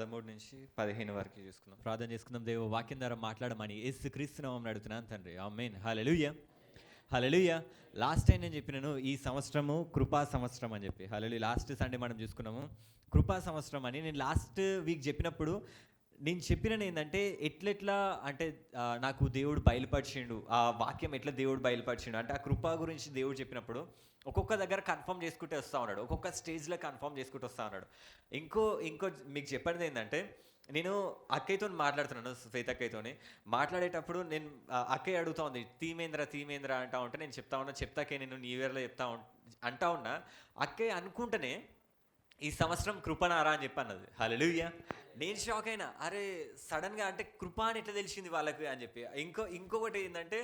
13 నుంచి 15 వరకు చూసుకుందాం. ప్రార్థన చేసుకుందాం. దేవ వాక్యం ద్వారా మాట్లాడమని యేసుక్రీస్తు నామమున అడుగుతున్నాను తండ్రి. ఆమేన్. హల్లెలూయా, హల్లెలూయా. లాస్ట్ టైం నేను చెప్పినాను ఈ సంవత్సరము కృపా సంవత్సరం అని చెప్పి. హల్లెలూయా. లాస్ట్ సండే మనం చూసుకున్నాము కృపా సంవత్సరం అని. నేను లాస్ట్ వీక్ చెప్పినప్పుడు నేను చెప్పినది ఏంటంటే ఎట్లెట్లా అంటే నాకు దేవుడు బయలుపరిచిండు, ఆ వాక్యం ఎట్లా దేవుడు బయలుపరిచిండు అంటే ఆ కృప గురించి దేవుడు చెప్పినప్పుడు ఒక్కొక్క దగ్గర కన్ఫర్మ్ చేసుకుంటూ వస్తూ ఉన్నాడు, ఒక్కొక్క స్టేజ్లో కన్ఫర్మ్ చేసుకుంటూ వస్తూ ఉన్నాడు. ఇంకో మీకు చెప్పేది ఏంటంటే నేను అక్కయ్యతో మాట్లాడుతున్నాను, శ్వేత అక్కయ్యతోని మాట్లాడేటప్పుడు నేను అక్కయ్య అడుగుతా ఉంది తీమేంద్ర అంటా ఉంటే నేను చెప్తాకే నేను న్యూ ఇయర్లో అంటా ఉన్నా. అక్కయ్య అనుకుంటేనే ఈ సంవత్సరం కృపనారా అని చెప్పి అన్నది. హల్లెలూయా. నేను షాక్ అయినా, అరే సడన్గా అంటే కృప అని ఎట్లా తెలిసింది వాళ్ళకి అని చెప్పి. ఇంకొకటి ఏంటంటే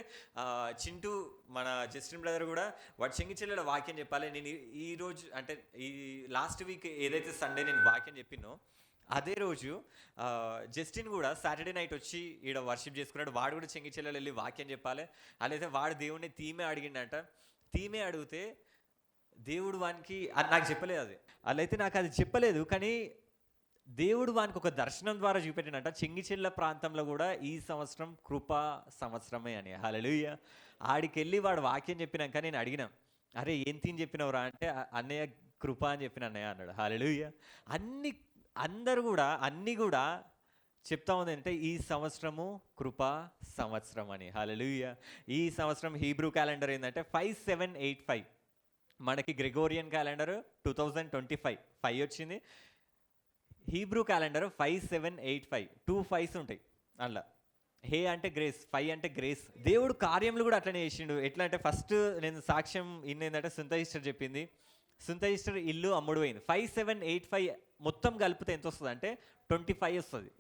చింటూ మన జస్టిన్ బ్రదర్ కూడా వాడు చెంగిచెల్లెల వాక్యం చెప్పాలి. నేను ఈరోజు అంటే ఈ లాస్ట్ వీక్ ఏదైతే సండే నేను వాక్యం చెప్పినో అదే రోజు జస్టిన్ కూడా సాటర్డే నైట్ వచ్చి ఈడ వర్షిప్ చేసుకున్నాడు. వాడు కూడా చెంగిచెల్లెలు వెళ్ళి వాక్యం చెప్పాలి. అలాగే వాడు దేవుడిని తీమే అడిగిండంట. తీమే అడిగితే దేవుడు వానికి నాకు చెప్పలేదు, అలా అయితే నాకు అది చెప్పలేదు. కానీ దేవుడు వానికి ఒక దర్శనం ద్వారా చూపెట్టినట్ట చెంగిచెల్ల ప్రాంతంలో కూడా ఈ సంవత్సరం కృపా సంవత్సరమే అని. హల్లెలూయా. ఆడికి వెళ్ళి వాడు వాక్యం చెప్పినాక నేను అడిగినా, అరే ఏం తిని చెప్పినవరా అంటే అన్నయ్య కృప అని చెప్పిన అన్నయ్య అన్నాడు. హల్లెలూయా. అందరూ కూడా అన్నీ కూడా చెప్తా ఉంది అంటే ఈ సంవత్సరము కృపా సంవత్సరం అని. హల్లెలూయా. ఈ సంవత్సరం హీబ్రూ క్యాలెండర్ ఏంటంటే 5785, మనకి గ్రెగోరియన్ క్యాలెండర్ 2025 వచ్చింది. హీబ్రూ క్యాలెండర్ 5785, 2 5s ఉంటాయి అందులో. హే అంటే గ్రేస్, 5 అంటే గ్రేస్. దేవుడు కార్యములు కూడా అట్లనే చేసిండు. ఎట్లా అంటే ఫస్ట్ నేను సాక్ష్యం ఏంటంటే సుంత ఈస్టర్ చెప్పింది. సుంత ఈస్టర్ ఇల్లు అమ్ముడు పోయింది. 5785 మొత్తం కలిపితే ఎంత వస్తుంది అంటే 25 వస్తుంది.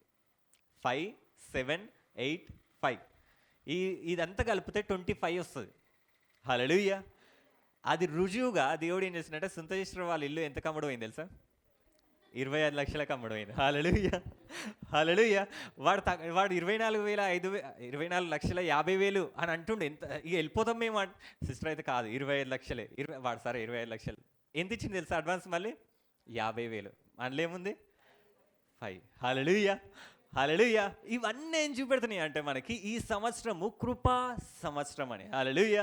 5785 ఇదంతా కలిపితే 25 వస్తుంది. హల్లెలూయా. అది రుజువుగా దేవుడు ఏం చేస్తున్నట్టే సుంత ఈస్టర్ వాళ్ళ ఇల్లు ఎంత కమ్ముడు పోయింది తెలుసా? 25 లక్షలకు అమ్ముడైంది. హల్లెలూయా, హల్లెలూయా. వాడు 24,50,000 అని అంటుండే. ఎంత ఇక వెళ్ళిపోతాం మేము సిస్టర్ అయితే కాదు, 25 లక్షలే. వాడు సరే 25 లక్షలు ఎంత ఇచ్చింది తెలుసా అడ్వాన్స్? మళ్ళీ 50,000. అందులో ఏముంది 5. హల్లెలూయా, హల్లెలూయా. ఇవన్నీ ఏం చూపెడుతున్నాయి అంటే మనకి ఈ సంవత్సరము కృపా సంవత్సరం అని. హల్లెలూయా.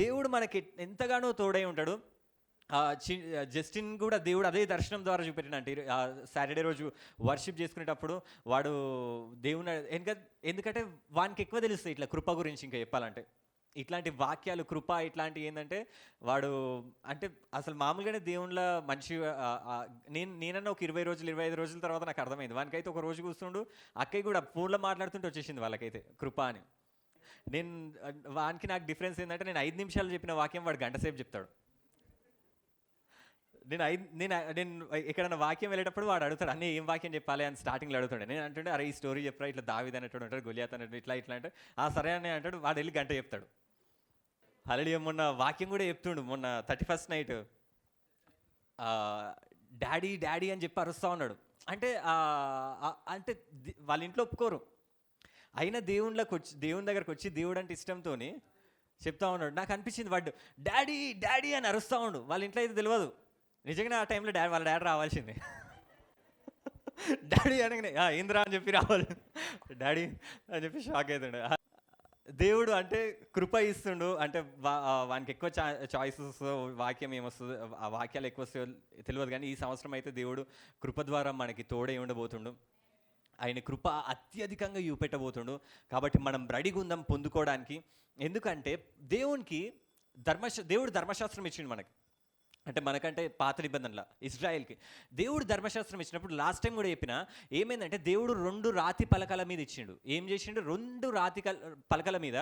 దేవుడు మనకి ఎంతగానో తోడై ఉంటాడు. జస్టిన్ కూడా దేవుడు అదే దర్శనం ద్వారా చూపెట్టినంటే సాటర్డే రోజు వర్షిప్ చేసుకునేటప్పుడు వాడు దేవుని ఎందుకంటే వానికి ఎక్కువ తెలుస్తుంది ఇట్లా కృప గురించి. ఇంకా చెప్పాలంటే ఇట్లాంటి వాక్యాలు కృప ఇట్లాంటివి ఏంటంటే వాడు అంటే అసలు మామూలుగానే దేవుళ్ళ మంచి నేనన్నా ఒక 20 రోజులు 25 రోజుల తర్వాత నాకు అర్థమైంది. వానికైతే ఒక రోజు కూర్చుండు, అక్కయ్య కూడా ఫోన్లో మాట్లాడుతుంటే వచ్చేసింది వాళ్ళకైతే కృప అని. వానికి నాకు డిఫరెన్స్ ఏంటంటే నేను 5 నిమిషాలు చెప్పిన వాక్యం వాడు గంట సేపు చెప్తాడు. నేను ఎక్కడన్నా వాక్యం వెళ్ళేటప్పుడు వాడు అడుగుతాడు, అన్నీ ఏం వాక్యం చెప్పాలి అని స్టార్టింగ్లో అడుగుతాడు. నేను అంటుంటే అరే ఈ స్టోరీ చెప్పరా, ఇట్లా దావీదు అనేటోడు అంటాడు, గొలియాత్ అనేటోడు ఇట్లా అంటే సరే అని అంటాడు. వాడు వెళ్ళి గంట చెప్తాడు. హల్లెలూయా. మొన్న వాక్యం కూడా చెప్తుండు. మొన్న 31st నైట్ డాడీ అని చెప్పి అరుస్తూ ఉన్నాడు. అంటే వాళ్ళ ఇంట్లో ఒప్పుకోరు, అయినా దేవుని దగ్గరకు వచ్చి దేవుడు అంటే ఇష్టంతో చెప్తా ఉన్నాడు. నాకు అనిపించింది వాడు డాడీ అని అరుస్తూ ఉండు. వాళ్ళ ఇంట్లో అయితే తెలియదు. నిజంగానే ఆ టైంలో వాళ్ళ డాడీ రావాల్సిందే. డాడీ అనగానే ఇంద్రా అని చెప్పి రావాలి, డాడీ అని చెప్పి షాక్ అవుతుండే. దేవుడు అంటే కృప ఇస్తుండు. అంటే వానికి ఎక్కువ చాయిసెస్ వాక్యం ఏమొస్తుందో ఆ వాక్యాలు ఎక్కువ వస్తాయో తెలియదు. కానీ ఈ సంవత్సరం అయితే దేవుడు కృప ద్వారా మనకి తోడై ఉండబోతుండు. ఆయన కృప అత్యధికంగా చూపెట్టబోతుండు. కాబట్టి మనం రెడీగా ఉందాం పొందుకోవడానికి. ఎందుకంటే దేవుడు ధర్మశాస్త్రం ఇచ్చిండు మనకి. అంటే మనకంటే పాత నిబంధనల ఇజ్రాయెల్కి దేవుడు ధర్మశాస్త్రం ఇచ్చినప్పుడు లాస్ట్ టైం కూడా చెప్పిన ఏమైందంటే దేవుడు 2 రాతి పలకల మీద ఇచ్చిండు. ఏం చేసిండు? 2 రాతి పలకల మీద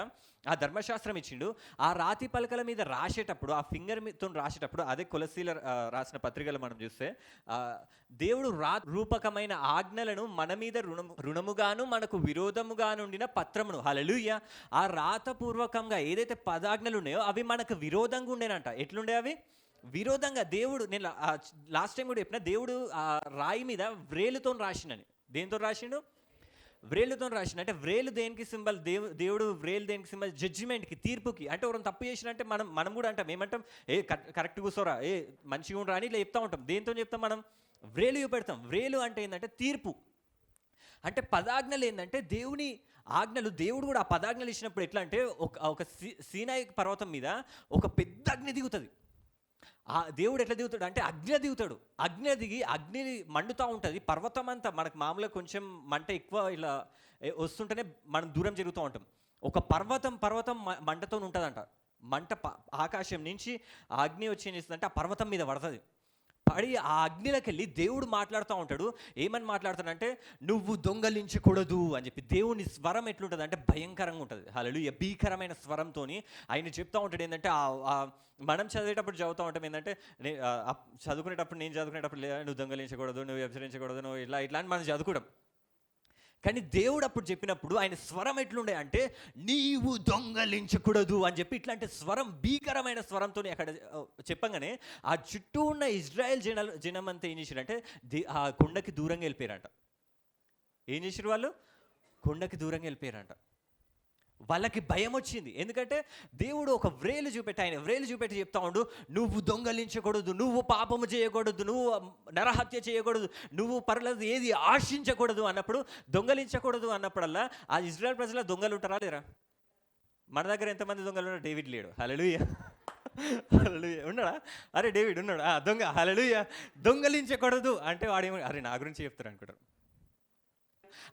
ఆ ధర్మశాస్త్రం ఇచ్చిండు. ఆ రాతి పలకల మీద రాసేటప్పుడు ఆ ఫింగర్తో రాసేటప్పుడు అదే కొలసీల రాసిన పత్రికలు మనం చూస్తే దేవుడు రూపకమైన ఆజ్ఞలను మన మీద రుణముగాను మనకు విరోధముగాను ఉండిన పత్రమును. హల్లెలూయా. ఆ రాతపూర్వకంగా ఏదైతే పదాజ్ఞలు ఉన్నాయో అవి మనకు విరోధంగా ఉండేనంట. ఎట్లుండే అవి? విరోధంగా. దేవుడు నేను లాస్ట్ టైం కూడా చెప్పిన దేవుడు ఆ రాయి మీద వ్రేలుతో రాసిండని. దేనితో రాసిండు? వ్రేలుతో రాసిండు. అంటే వ్రేలు దేనికి సింబల్? దేవుడు వ్రేలు దేనికి సింబల్? జడ్జిమెంట్కి, తీర్పుకి. అంటే ఎవరైనా తప్పు చేసినంటే మనం కూడా అంటాం, ఏమంటాం? కరెక్ట్ కూర్చోరా, మంచిగా ఉండరా అని ఇట్లా చెప్తా ఉంటాం. దేంతో చెప్తాం మనం? వ్రేలు చూపెడతాం. వ్రేలు అంటే ఏంటంటే తీర్పు. అంటే పదాజ్ఞలు ఏంటంటే దేవుని ఆజ్ఞలు. దేవుడు కూడా ఆ పదాజ్ఞలు ఇచ్చినప్పుడు ఎట్లా అంటే ఒక సీనాయి పర్వతం మీద ఒక పెద్ద అగ్ని దిగుతుంది. ఆ దేవుడు ఎట్లా దిగుతాడు అంటే అగ్ని దిగుతాడు. అగ్ని దిగి అగ్ని మండుతూ ఉంటుంది. పర్వతం అంతా మనకు మామూలుగా కొంచెం మంట ఎక్కువ ఇలా వస్తుంటేనే మనం దూరం జరుగుతూ ఉంటాం. ఒక పర్వతం మంటతో ఉంటుందంట. మంట ఆకాశం నుంచి ఆ అగ్ని వచ్చి ఏం చేస్తుందంటే ఆ పర్వతం మీద పడుతుంది. పడి ఆ అగ్నిలోకి వెళ్ళి దేవుడు మాట్లాడుతూ ఉంటాడు. ఏమని మాట్లాడుతాడంటే నువ్వు దొంగలించకూడదు అని చెప్పి. దేవుని స్వరం ఎట్లుంటుంది అంటే భయంకరంగా ఉంటుంది. హల్లెలూయా. భీకరమైన స్వరంతో ఆయన చెప్తూ ఉంటాడు. ఏంటంటే మనం చదివేటప్పుడు చదువుతూ ఉంటాం ఏంటంటే చదువుకునేటప్పుడు నేను చదువుకునేటప్పుడు లేదా నువ్వు దొంగలించకూడదు, నువ్వు వ్యభిచరించకూడదు, నువ్వు ఇట్లా అని మనం చదువుకోవడం. కానీ దేవుడు అప్పుడు చెప్పినప్పుడు ఆయన స్వరం ఎట్లుండే అంటే నీవు దొంగలించకూడదు అని చెప్పి ఇట్లాంటి స్వరం, భీకరమైన స్వరంతో అక్కడ చెప్పంగానే ఆ చుట్టూ ఉన్న ఇజ్రాయెల్ జనం అంతా ఏం చేశారంటే ఆ కొండకి దూరంగా వెళ్ళిపోయారంట. ఏం చేశారు వాళ్ళు? కొండకి దూరంగా వెళ్ళిపోయారంట. వాళ్ళకి భయం వచ్చింది. ఎందుకంటే దేవుడు ఒక వ్రేలు చూపెట్టి, ఆయన వ్రేలు చూపెట్టి చెప్తా ఉండు, నువ్వు దొంగలించకూడదు, నువ్వు పాపము చేయకూడదు, నువ్వు నరహత్య చేయకూడదు, నువ్వు పరులది ఏది ఆశించకూడదు అన్నప్పుడు, దొంగలించకూడదు అన్నప్పుడల్లా ఆ ఇజ్రాయెల్ ప్రజల దొంగలు ఉంటారా లేరా? మన దగ్గర ఎంతమంది దొంగలు ఉన్నారు? డేవిడ్ లేడు. హల్లెలూయా. హల్లెలూయా. ఉన్నాడా? అరే డేవిడ్ ఉన్నాడు. దొంగ. హల్లెలూయా. దొంగలించకూడదు అంటే వాడేమో అరే నా గురించి చెప్తారు అనుకుంటారు.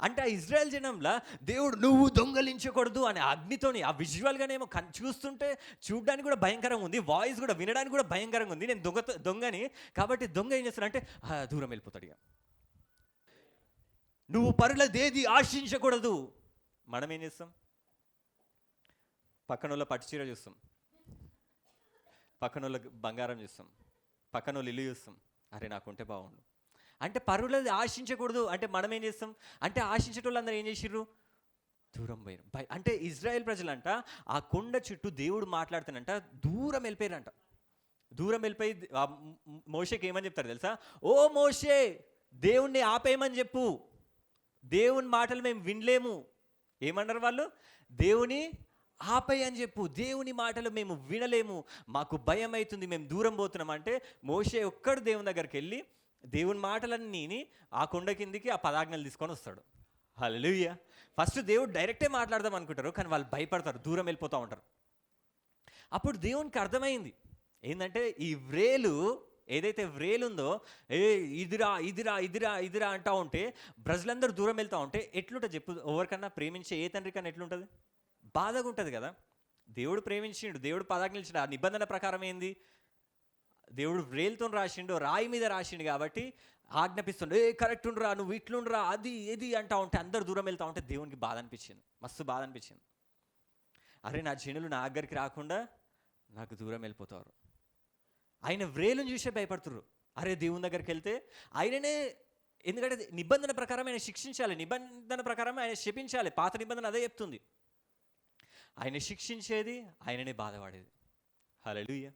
అంటే ఆ ఇజ్రాయెల్ జనంలో దేవుడు నువ్వు దొంగలించకూడదు అనే అగ్నితోని ఆ విజువల్గానేమో చూస్తుంటే చూడడానికి కూడా భయంకరంగా ఉంది, వాయిస్ కూడా వినడానికి కూడా భయంకరంగా ఉంది. నేను దొంగని కాబట్టి దొంగ ఏం చేస్తాడంటే దూరం వెళ్ళిపోతాడు. ఇక నువ్వు పరులదేది ఆశించకూడదు. మనం ఏం చేస్తాం? పక్కనోళ్ళ పట్టుచీర చూస్తాం, పక్కనోళ్ళ బంగారం చూస్తాం, పక్కనోళ్ళు ఇల్లు చూస్తాం, అరే నాకుంటే బాగుండు అంటే. పరులది ఆశించకూడదు అంటే మనం ఏం చేస్తాం అంటే ఆశించేటోళ్ళు అందరూ ఏం చేసిర్రు? దూరం పోయారు. అంటే ఇజ్రాయెల్ ప్రజలంట ఆ కొండ చుట్టూ దేవుడు మాట్లాడుతానంట దూరం వెళ్ళిపోయారంట. దూరం వెళ్ళిపోయి మోషేకి ఏమని చెప్తారు తెలుసా? ఓ మోషే, దేవుణ్ణి ఆపేయమని చెప్పు, దేవుని మాటలు మేము వినలేము. ఏమన్నారు వాళ్ళు? దేవుని ఆపేయ అని చెప్పు, దేవుని మాటలు మేము వినలేము, మాకు భయం అవుతుంది, మేము దూరం పోతున్నాం అంటే మోషే ఒక్కడు దేవుని దగ్గరికి వెళ్ళి దేవుని మాటలన్నీ ఆ కొండ కిందికి ఆ పదాజ్ఞలు తీసుకొని వస్తాడు. హల్లెలూయా. ఫస్ట్ దేవుడు డైరెక్టే మాట్లాడదాం అనుకుంటారు, కానీ వాళ్ళు భయపడతారు, దూరం వెళ్ళిపోతూ ఉంటారు. అప్పుడు దేవునికి అర్థమైంది ఏంటంటే ఈ వ్రేలు ఏదైతే వ్రేలు ఉందో, ఇదిరా ఇదిరా ఇదిరా ఇదిరా అంటూ ఉంటే ప్రజలందరూ దూరం వెళ్తూ ఉంటే ఎట్లుంటుంది చెప్పు? ఎవరికన్నా ప్రేమించే ఏ తండ్రి కన్నా ఎట్లుంటుంది? బాధగా ఉంటుంది కదా. దేవుడు ప్రేమించిండు, దేవుడు పదాజ్ఞలు ఇచ్చిండు. ఆ నిబంధన ప్రకారం ఏంది? దేవుడు వ్రేలుతో రాసిండు, రాయి మీద రాసిండు కాబట్టి ఆజ్ఞాపిస్తుండే కరెక్ట్ ఉండరా, నువ్వు ఇట్లుండరా, అది ఇది అంటూ ఉంటే అందరు దూరం వెళ్తూ ఉంటే దేవునికి బాధ అనిపించింది, మస్తు బాధ అనిపించింది. అరే నా జనులు నా దగ్గరికి రాకుండా నాకు దూరం వెళ్ళిపోతారు. ఆయన వ్రేలుని చూసే భయపడుతుర్రు. అరే దేవుని దగ్గరికి వెళ్తే ఆయననే, ఎందుకంటే నిబంధన ప్రకారం ఆయన శిక్షించాలి, నిబంధన ప్రకారం ఆయన శపించాలి. పాత నిబంధన అదే చెప్తుంది. ఆయన శిక్షించేది, ఆయననే బాధపడేది. హల్లెలూయా.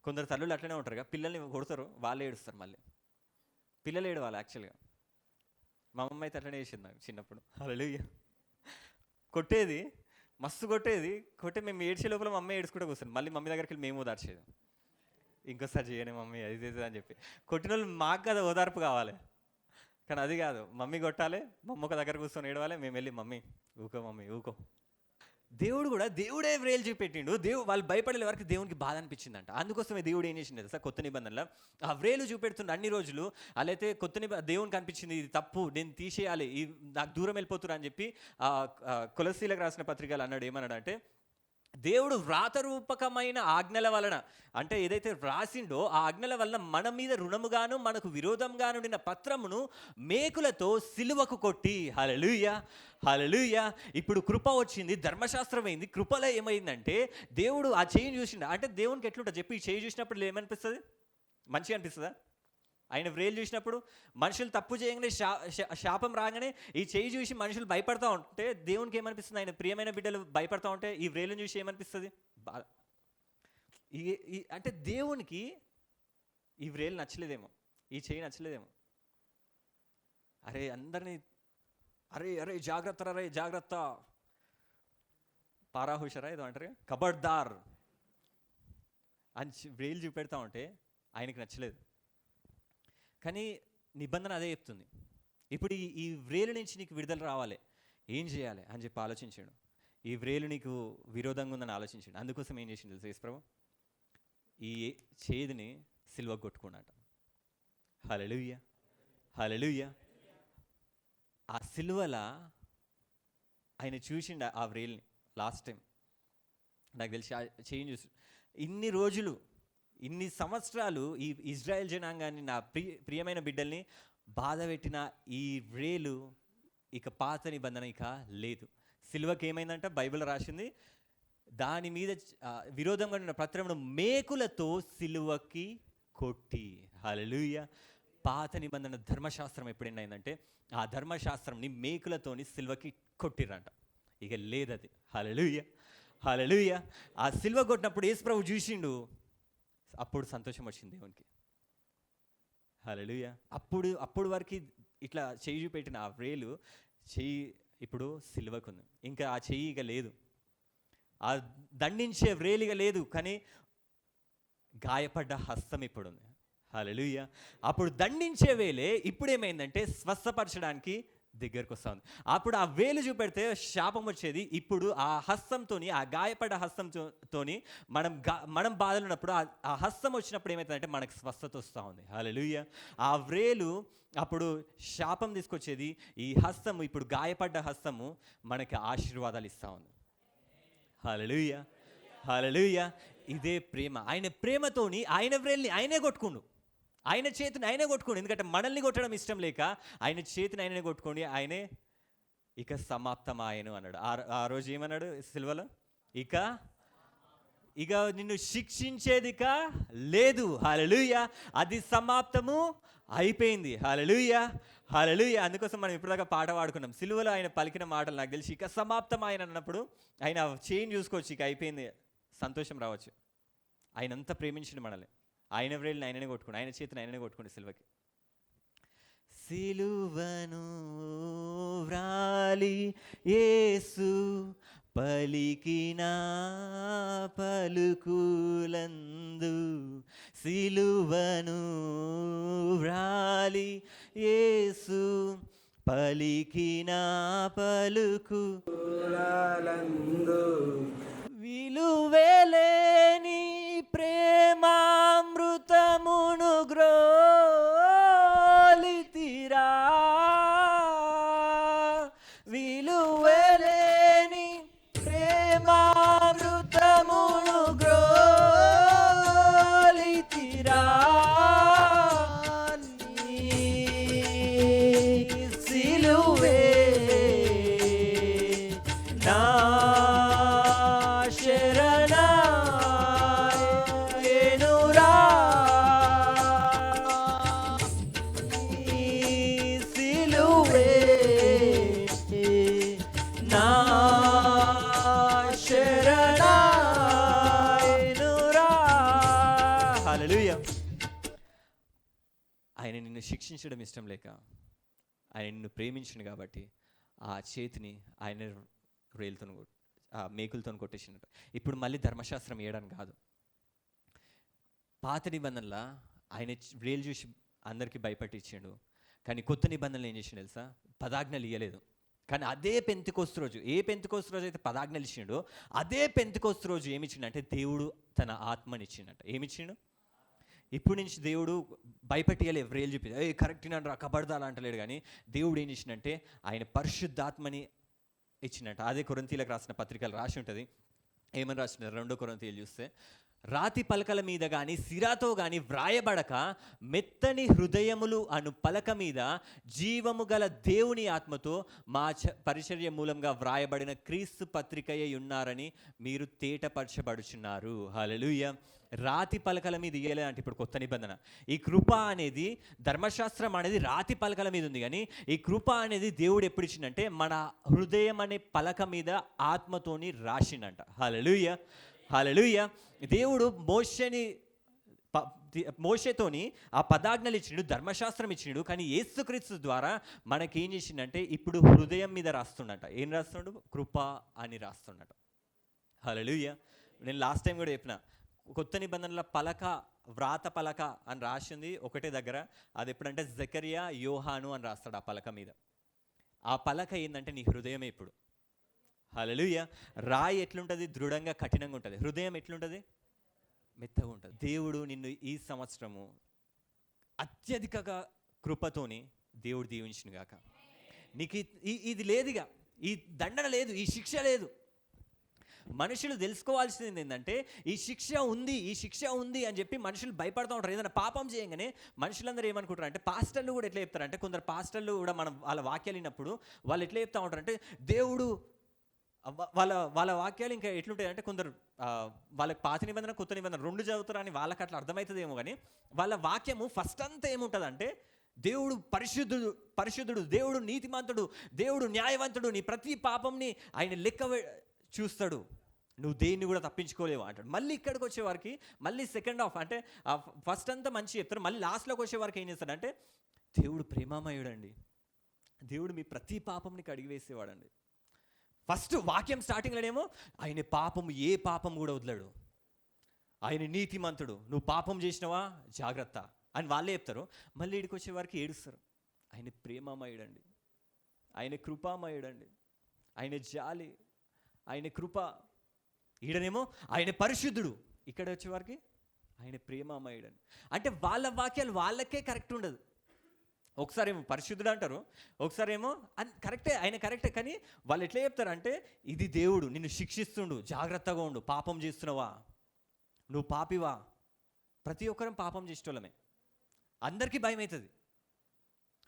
కొందరు తల్లులు అట్లనే ఉంటారు కదా, పిల్లల్ని కొడతారు, వాళ్ళే ఏడుస్తారు. మళ్ళీ పిల్లలు ఏడవాలి యాక్చువల్గా. మా అమ్మ అయితే అట్లనే చేసింది నాకు చిన్నప్పుడు. హల్లెలూయా. కొట్టేది, మస్తు కొట్టేది. మేము ఏడ్చే లోపల మా అమ్మ ఏడ్చుకుంటూ కూర్చొని మళ్ళీ మమ్మీ దగ్గరికి వెళ్ళి మేము ఓదార్చేది. ఇంకోసారి చేయని మమ్మీ అది అని చెప్పి. కొట్టిన వాళ్ళు మాకు కదా ఓదార్పు కావాలి, కానీ అది కాదు. మమ్మీ కొట్టాలి, మమ్మ ఒక దగ్గర కూర్చొని ఏడవాలి, మేము వెళ్ళి మమ్మీ ఊకో మమ్మీ ఊకో. దేవుడు కూడా దేవుడే వ్రేలు చూపెట్టిండు. వాళ్ళు భయపడే వరకు దేవునికి బాధ అనిపించిందంట. అందుకోసమే దేవుడు ఏం చేసిండు తెలుసా? కొత్త నిబంధనలో ఆ వ్రేలు చూపెడుతుండే అన్ని రోజులు. అలాగే దేవునికి అనిపించింది ఇది తప్పు, నేను తీసేయాలి, నాకు దూరం వెళ్ళిపోతున్నా అని చెప్పి కొలస్సీలకు రాసిన పత్రికలు అన్నాడు. ఏమన్నాడు అంటే దేవుడు వ్రాతరూపకమైన ఆజ్ఞల వలన, అంటే ఏదైతే వ్రాసిండో ఆ ఆజ్ఞల వలన మన మీద రుణముగాను మనకు విరోధంగాను నిన్న పత్రమును మేకులతో సిలువకు కొట్టి. హల్లెలూయా హల్లెలూయా. ఇప్పుడు కృప వచ్చింది, ధర్మశాస్త్రం అయింది. కృపలో ఏమైందంటే దేవుడు ఆ చేయి చూసిండు. అంటే దేవునికి ఎట్లుంటుంది చెప్పి? ఈ చేయి చూసినప్పుడు ఏమనిపిస్తుంది? మంచిగా అనిపిస్తుందా? ఆయన వ్రేలు చూసినప్పుడు మనుషులు తప్పు చేయగానే శాపం రాగానే ఈ చేయి చూసి మనుషులు భయపడతా ఉంటే దేవునికి ఏమనిపిస్తుంది? ఆయన ప్రియమైన బిడ్డలు భయపడతా ఉంటే ఈ వ్రేలుని చూసి ఏమనిపిస్తుంది? అంటే దేవునికి ఈ వ్రేలు నచ్చలేదేమో, ఈ చేయి నచ్చలేదేమో. అరే అందరినీ అరే అరే జాగ్రత్త, అరే జాగ్రత్త, పారాహుషరా ఏదో అంటారు, కబడ్దార్ అని వ్రేలు చూపెడతా ఉంటే ఆయనకి నచ్చలేదు. కానీ నిబంధన అదే చెప్తుంది. ఇప్పుడు ఈ వ్రేలు నుంచి నీకు విడుదల రావాలి, ఏం చేయాలి అని చెప్పి ఆలోచించాడు. ఈ వ్రేలు నీకు విరోధంగా ఉందని ఆలోచించాడు. అందుకోసం ఏం చేసిండు తెలుసు యేసుప్రభు? ఈ చేతిని సిలువకు కొట్టుకున్నాట. హల్లెలూయా, హల్లెలూయా. ఆ సిలువల ఆయన చూసిండు ఆ వ్రేల్ని లాస్ట్ టైం. నాకు తెలిసి ఆ చేంజ్ చూసి ఇన్ని రోజులు, ఇన్ని సంవత్సరాలు ఈ ఇజ్రాయెల్ జనాంగాన్ని, నా ప్రియమైన బిడ్డల్ని బాధ పెట్టిన ఈ వ్రేలు ఇక పాత నిబంధన ఇక లేదు. సిలువకి ఏమైందంట? బైబిల్ రాసింది, దాని మీద విరోధంగా ఉన్న పత్రమును మేకులతో సిలువకి కొట్టి. హల్లెలూయా. పాత నిబంధన ధర్మశాస్త్రం ఎప్పుడైందంటే ఆ ధర్మశాస్త్రంని మేకులతోని సిలువకి కొట్టిరంట, ఇక లేదది. హల్లెలూయా, హల్లెలూయా. ఆ సిలువ కొట్టినప్పుడు యేసుప్రభు చూసిండు, అప్పుడు సంతోషం వచ్చింది దేవునికి. హల్లెలూయా. అప్పుడు వరకు ఇట్లా చెయ్యి చూపెట్టిన ఆ వ్రేలు చెయ్యి ఇప్పుడు సిలువకుంది. ఇంకా ఆ చెయ్యి ఇక లేదు, ఆ దండించే వ్రేలిగ లేదు, కానీ గాయపడ్డ హస్తం ఇప్పుడు ఉంది. హల్లెలూయా. అప్పుడు దండించే వేలే ఇప్పుడు ఏమైందంటే స్వస్థపరచడానికి దగ్గరకు వస్తూ ఉంది. అప్పుడు ఆ వేలు చూపెడితే శాపం వచ్చేది. ఇప్పుడు ఆ హస్తంతోని, ఆ గాయపడ్డ హస్తంతోని మనం బాధలు ఉన్నప్పుడు ఆ హస్తం వచ్చినప్పుడు ఏమవుతుందంటే మనకు స్వస్థత వస్తూ ఉంది. హల్లెలూయా. ఆ వ్రేలు అప్పుడు శాపం తీసుకొచ్చేది, ఈ హస్తము ఇప్పుడు గాయపడ్డ హస్తము మనకి ఆశీర్వాదాలు ఇస్తూ ఉంది. హల్లెలూయా, హల్లెలూయా. ఇదే ప్రేమ. ఆయన ప్రేమతోని ఆయన వ్రేల్ని ఆయనే కొట్టుకుండు, ఆయన చేతిని ఆయనే కొట్టుకోండి. ఎందుకంటే మనల్ని కొట్టడం ఇష్టం లేక ఆయన చేతిని ఆయనే కొట్టుకోండి. ఆయనే ఇక సమాప్తమాయను అన్నాడు. ఆ రోజు ఏమన్నాడు సిలువలో? ఇక నిన్ను శిక్షించేదిక లేదు. హల్లెలూయా. అది సమాప్తము అయిపోయింది. హల్లెలూయా, హల్లెలూయా. అందుకోసం మనం ఇప్పటిదాకా పాట పాడుకున్నాం. సిలువలో ఆయన పలికిన మాటలు నాకు తెలిసి ఇక సమాప్తం ఆయన అన్నప్పుడు ఆయన చేంజ్ చూసుకోవచ్చు, ఇక అయిపోయింది, సంతోషం రావచ్చు. ఆయన అంతా ప్రేమించిండు మనల్ని. ఆయన వ్రేలిని ఆయననే కొట్టుకోండి, ఆయన చేతిని ఆయననే కొట్టుకోండి సిలువకి. సిలువను వ్రాలి యేసు పలికిన పలుకులందు, సిలువను వ్రాలి యేసు పలికిన పలుకులందు, విలువలేని ప్రేమామృతమును గ్రోలితిరా, విలువలేని ప్రేమామృతమును గ్రోలితిరా, సిలువే నా ఆయన నిన్ను శిక్షించడం ఇష్టం లేక ఆయన నిన్ను ప్రేమించిండు కాబట్టి ఆ చేతిని ఆయన రేలుతో ఆ మేకులతో కొట్టేసినట్టు. ఇప్పుడు మళ్ళీ ధర్మశాస్త్రం వేయడానికి కాదు. పాత నిబంధనల ఆయన రేలు చూసి అందరికీ భయపట్టించిండు, కానీ కొత్త నిబంధనలు ఏం చేసిండు తెలుసా? పదాజ్ఞలు ఇవ్వలేదు. కానీ అదే పెంతెకోస్తు రోజు, ఏ పెంతెకోస్తు రోజు అయితే పదాజ్ఞలు ఇచ్చిండో అదే పెంతెకోస్తు రోజు ఏమిచ్చిండంటే దేవుడు తన ఆత్మనిచ్చిండట. ఏమిచ్చిండు? ఇప్పుడు నుంచి దేవుడు భయపెట్టియలే, వ్రేలు చూపి కరెక్ట్ నన్ను కబడదాలు అంటలేడు, కానీ దేవుడు ఏం చేసిండంటే ఆయన పరిశుద్ధాత్మని ఇచ్చినట్టు. అదే కొరింథీలకు రాసిన పత్రికలు రాసి ఉంటుంది. ఏమని రాసినారు? 2 కొరింథీలు చూస్తే, రాతి పలకల మీద కానీ సిరాతో కానీ వ్రాయబడక మెత్తని హృదయములు అను పలక మీద జీవము గల దేవుని ఆత్మతో మా పరిచర్య మూలంగా వ్రాయబడిన క్రీస్తు పత్రికయే ఉన్నారని మీరు తేటపరచబడుచున్నారు. హల్లెలూయా. రాతి పలకల మీద ఇయ్యలే అంటే ఇప్పుడు కొత్త నిబంధన. ఈ కృప అనేది, ధర్మశాస్త్రం అనేది రాతి పలకల మీద ఉంది, కానీ ఈ కృప అనేది దేవుడు ఎప్పుడు ఇచ్చిందంటే మన హృదయం అనే పలక మీద ఆత్మతోని రాసిండంట. హల్లెలూయా, హల్లెలూయా. దేవుడు మోషేతోని ఆ పదాజ్ఞలు ఇచ్చినాడు, ధర్మశాస్త్రం ఇచ్చినాడు, కానీ యేసుక్రీస్తు ద్వారా మనకేం చేసిండంటే ఇప్పుడు హృదయం మీద రాస్తుండట. ఏం రాస్తున్నాడు? కృప అని రాస్తుండట. హల్లెలూయా. నేను లాస్ట్ టైం కూడా చెప్పిన, కొత్త నిబంధనల పలక వ్రాత పలక అని రాసింది ఒకటే దగ్గర. అది ఎప్పుడంటే జకరియా యోహాను అని రాస్తాడు ఆ పలక మీద. ఆ పలక ఏంటంటే నీ హృదయమే. ఇప్పుడు హల్లెలూయా. రాయి ఎట్లుంటుంది? దృఢంగా కఠినంగా ఉంటుంది. హృదయం ఎట్లుంటుంది? మెత్తగా ఉంటుంది. దేవుడు నిన్ను ఈ సంవత్సరము అత్యధికగా కృపతోని దేవుడు దీవించును గాక. నీకు ఇది లేదుగా, ఈ దండన లేదు, ఈ శిక్ష లేదు. మనుషులు తెలుసుకోవాల్సింది ఏంటంటే ఈ శిక్ష ఉంది, ఈ శిక్ష ఉంది అని చెప్పి మనుషులు భయపడుతూ ఉంటారు. ఏదైనా పాపం చేయగానే మనుషులందరూ ఏమనుకుంటారు అంటే, పాస్టర్లు కూడా ఎట్లా చెప్తారంటే, కొందరు పాస్టర్లు కూడా మనం వాళ్ళ వాక్యాలు విన్నప్పుడు వాళ్ళు ఎట్లా చెప్తూ ఉంటారంటే, దేవుడు వాళ్ళ వాక్యాలు ఇంకా ఎట్లుంటాయి అంటే, కొందరు వాళ్ళకి పాత నిబంధన కొత్త నిబంధన రెండు చదువుతారని వాళ్ళకి అట్లా అర్థమవుతుందేమో, కానీ వాళ్ళ వాక్యము ఫస్ట్ అంతా ఏముంటుంది అంటే, దేవుడు పరిశుద్ధుడు, పరిశుద్ధుడు, దేవుడు నీతిమంతుడు, దేవుడు న్యాయవంతుడు, నీ ప్రతి పాపంని ఆయన లెక్క చూస్తాడు, నువ్వు దేన్ని కూడా తప్పించుకోలేవు అంటాడు. మళ్ళీ ఇక్కడికి వచ్చేవారికి మళ్ళీ సెకండ్ హాఫ్ అంటే ఫస్ట్ అంతా మంచి చెప్తారు, మళ్ళీ లాస్ట్లోకి వచ్చేవారికి ఏం చేస్తాడంటే, దేవుడు ప్రేమామయుడండి, దేవుడు మీ ప్రతి పాపంని కడిగివేసేవాడండి. ఫస్ట్ వాక్యం స్టార్టింగ్లోనేమో ఆయన పాపం, ఏ పాపం కూడా వదలడు, ఆయన నీతిమంతుడు, నువ్వు పాపం చేసినవా జాగ్రత్త అని వాళ్ళే చెప్తారు. మళ్ళీ ఇక్కడికి వచ్చేవారికి ఏడుస్తారు, ఆయన ప్రేమామయుడండి, ఆయన కృపామయుడండి, ఆయన జాలి, ఆయన కృప. ఈడనేమో ఆయన పరిశుద్ధుడు, ఇక్కడ వచ్చేవారికి ఆయన ప్రేమామయుడని. అంటే వాళ్ళ వాక్యాలు వాళ్ళకే కరెక్ట్ ఉండదు. ఒకసారి ఏమో పరిశుద్ధుడు అంటారు, ఒకసారి ఏమో కరెక్టే, ఆయన కరెక్టే, కానీ వాళ్ళు ఎట్లా చెప్తారంటే, ఇది దేవుడు నిన్ను శిక్షిస్తుండు, జాగ్రత్తగా ఉండు, పాపం చేస్తున్నావా, నువ్వు పాపివా. ప్రతి ఒక్కరం పాపం చేసేటోళ్ళమే, అందరికీ భయం అవుతుంది.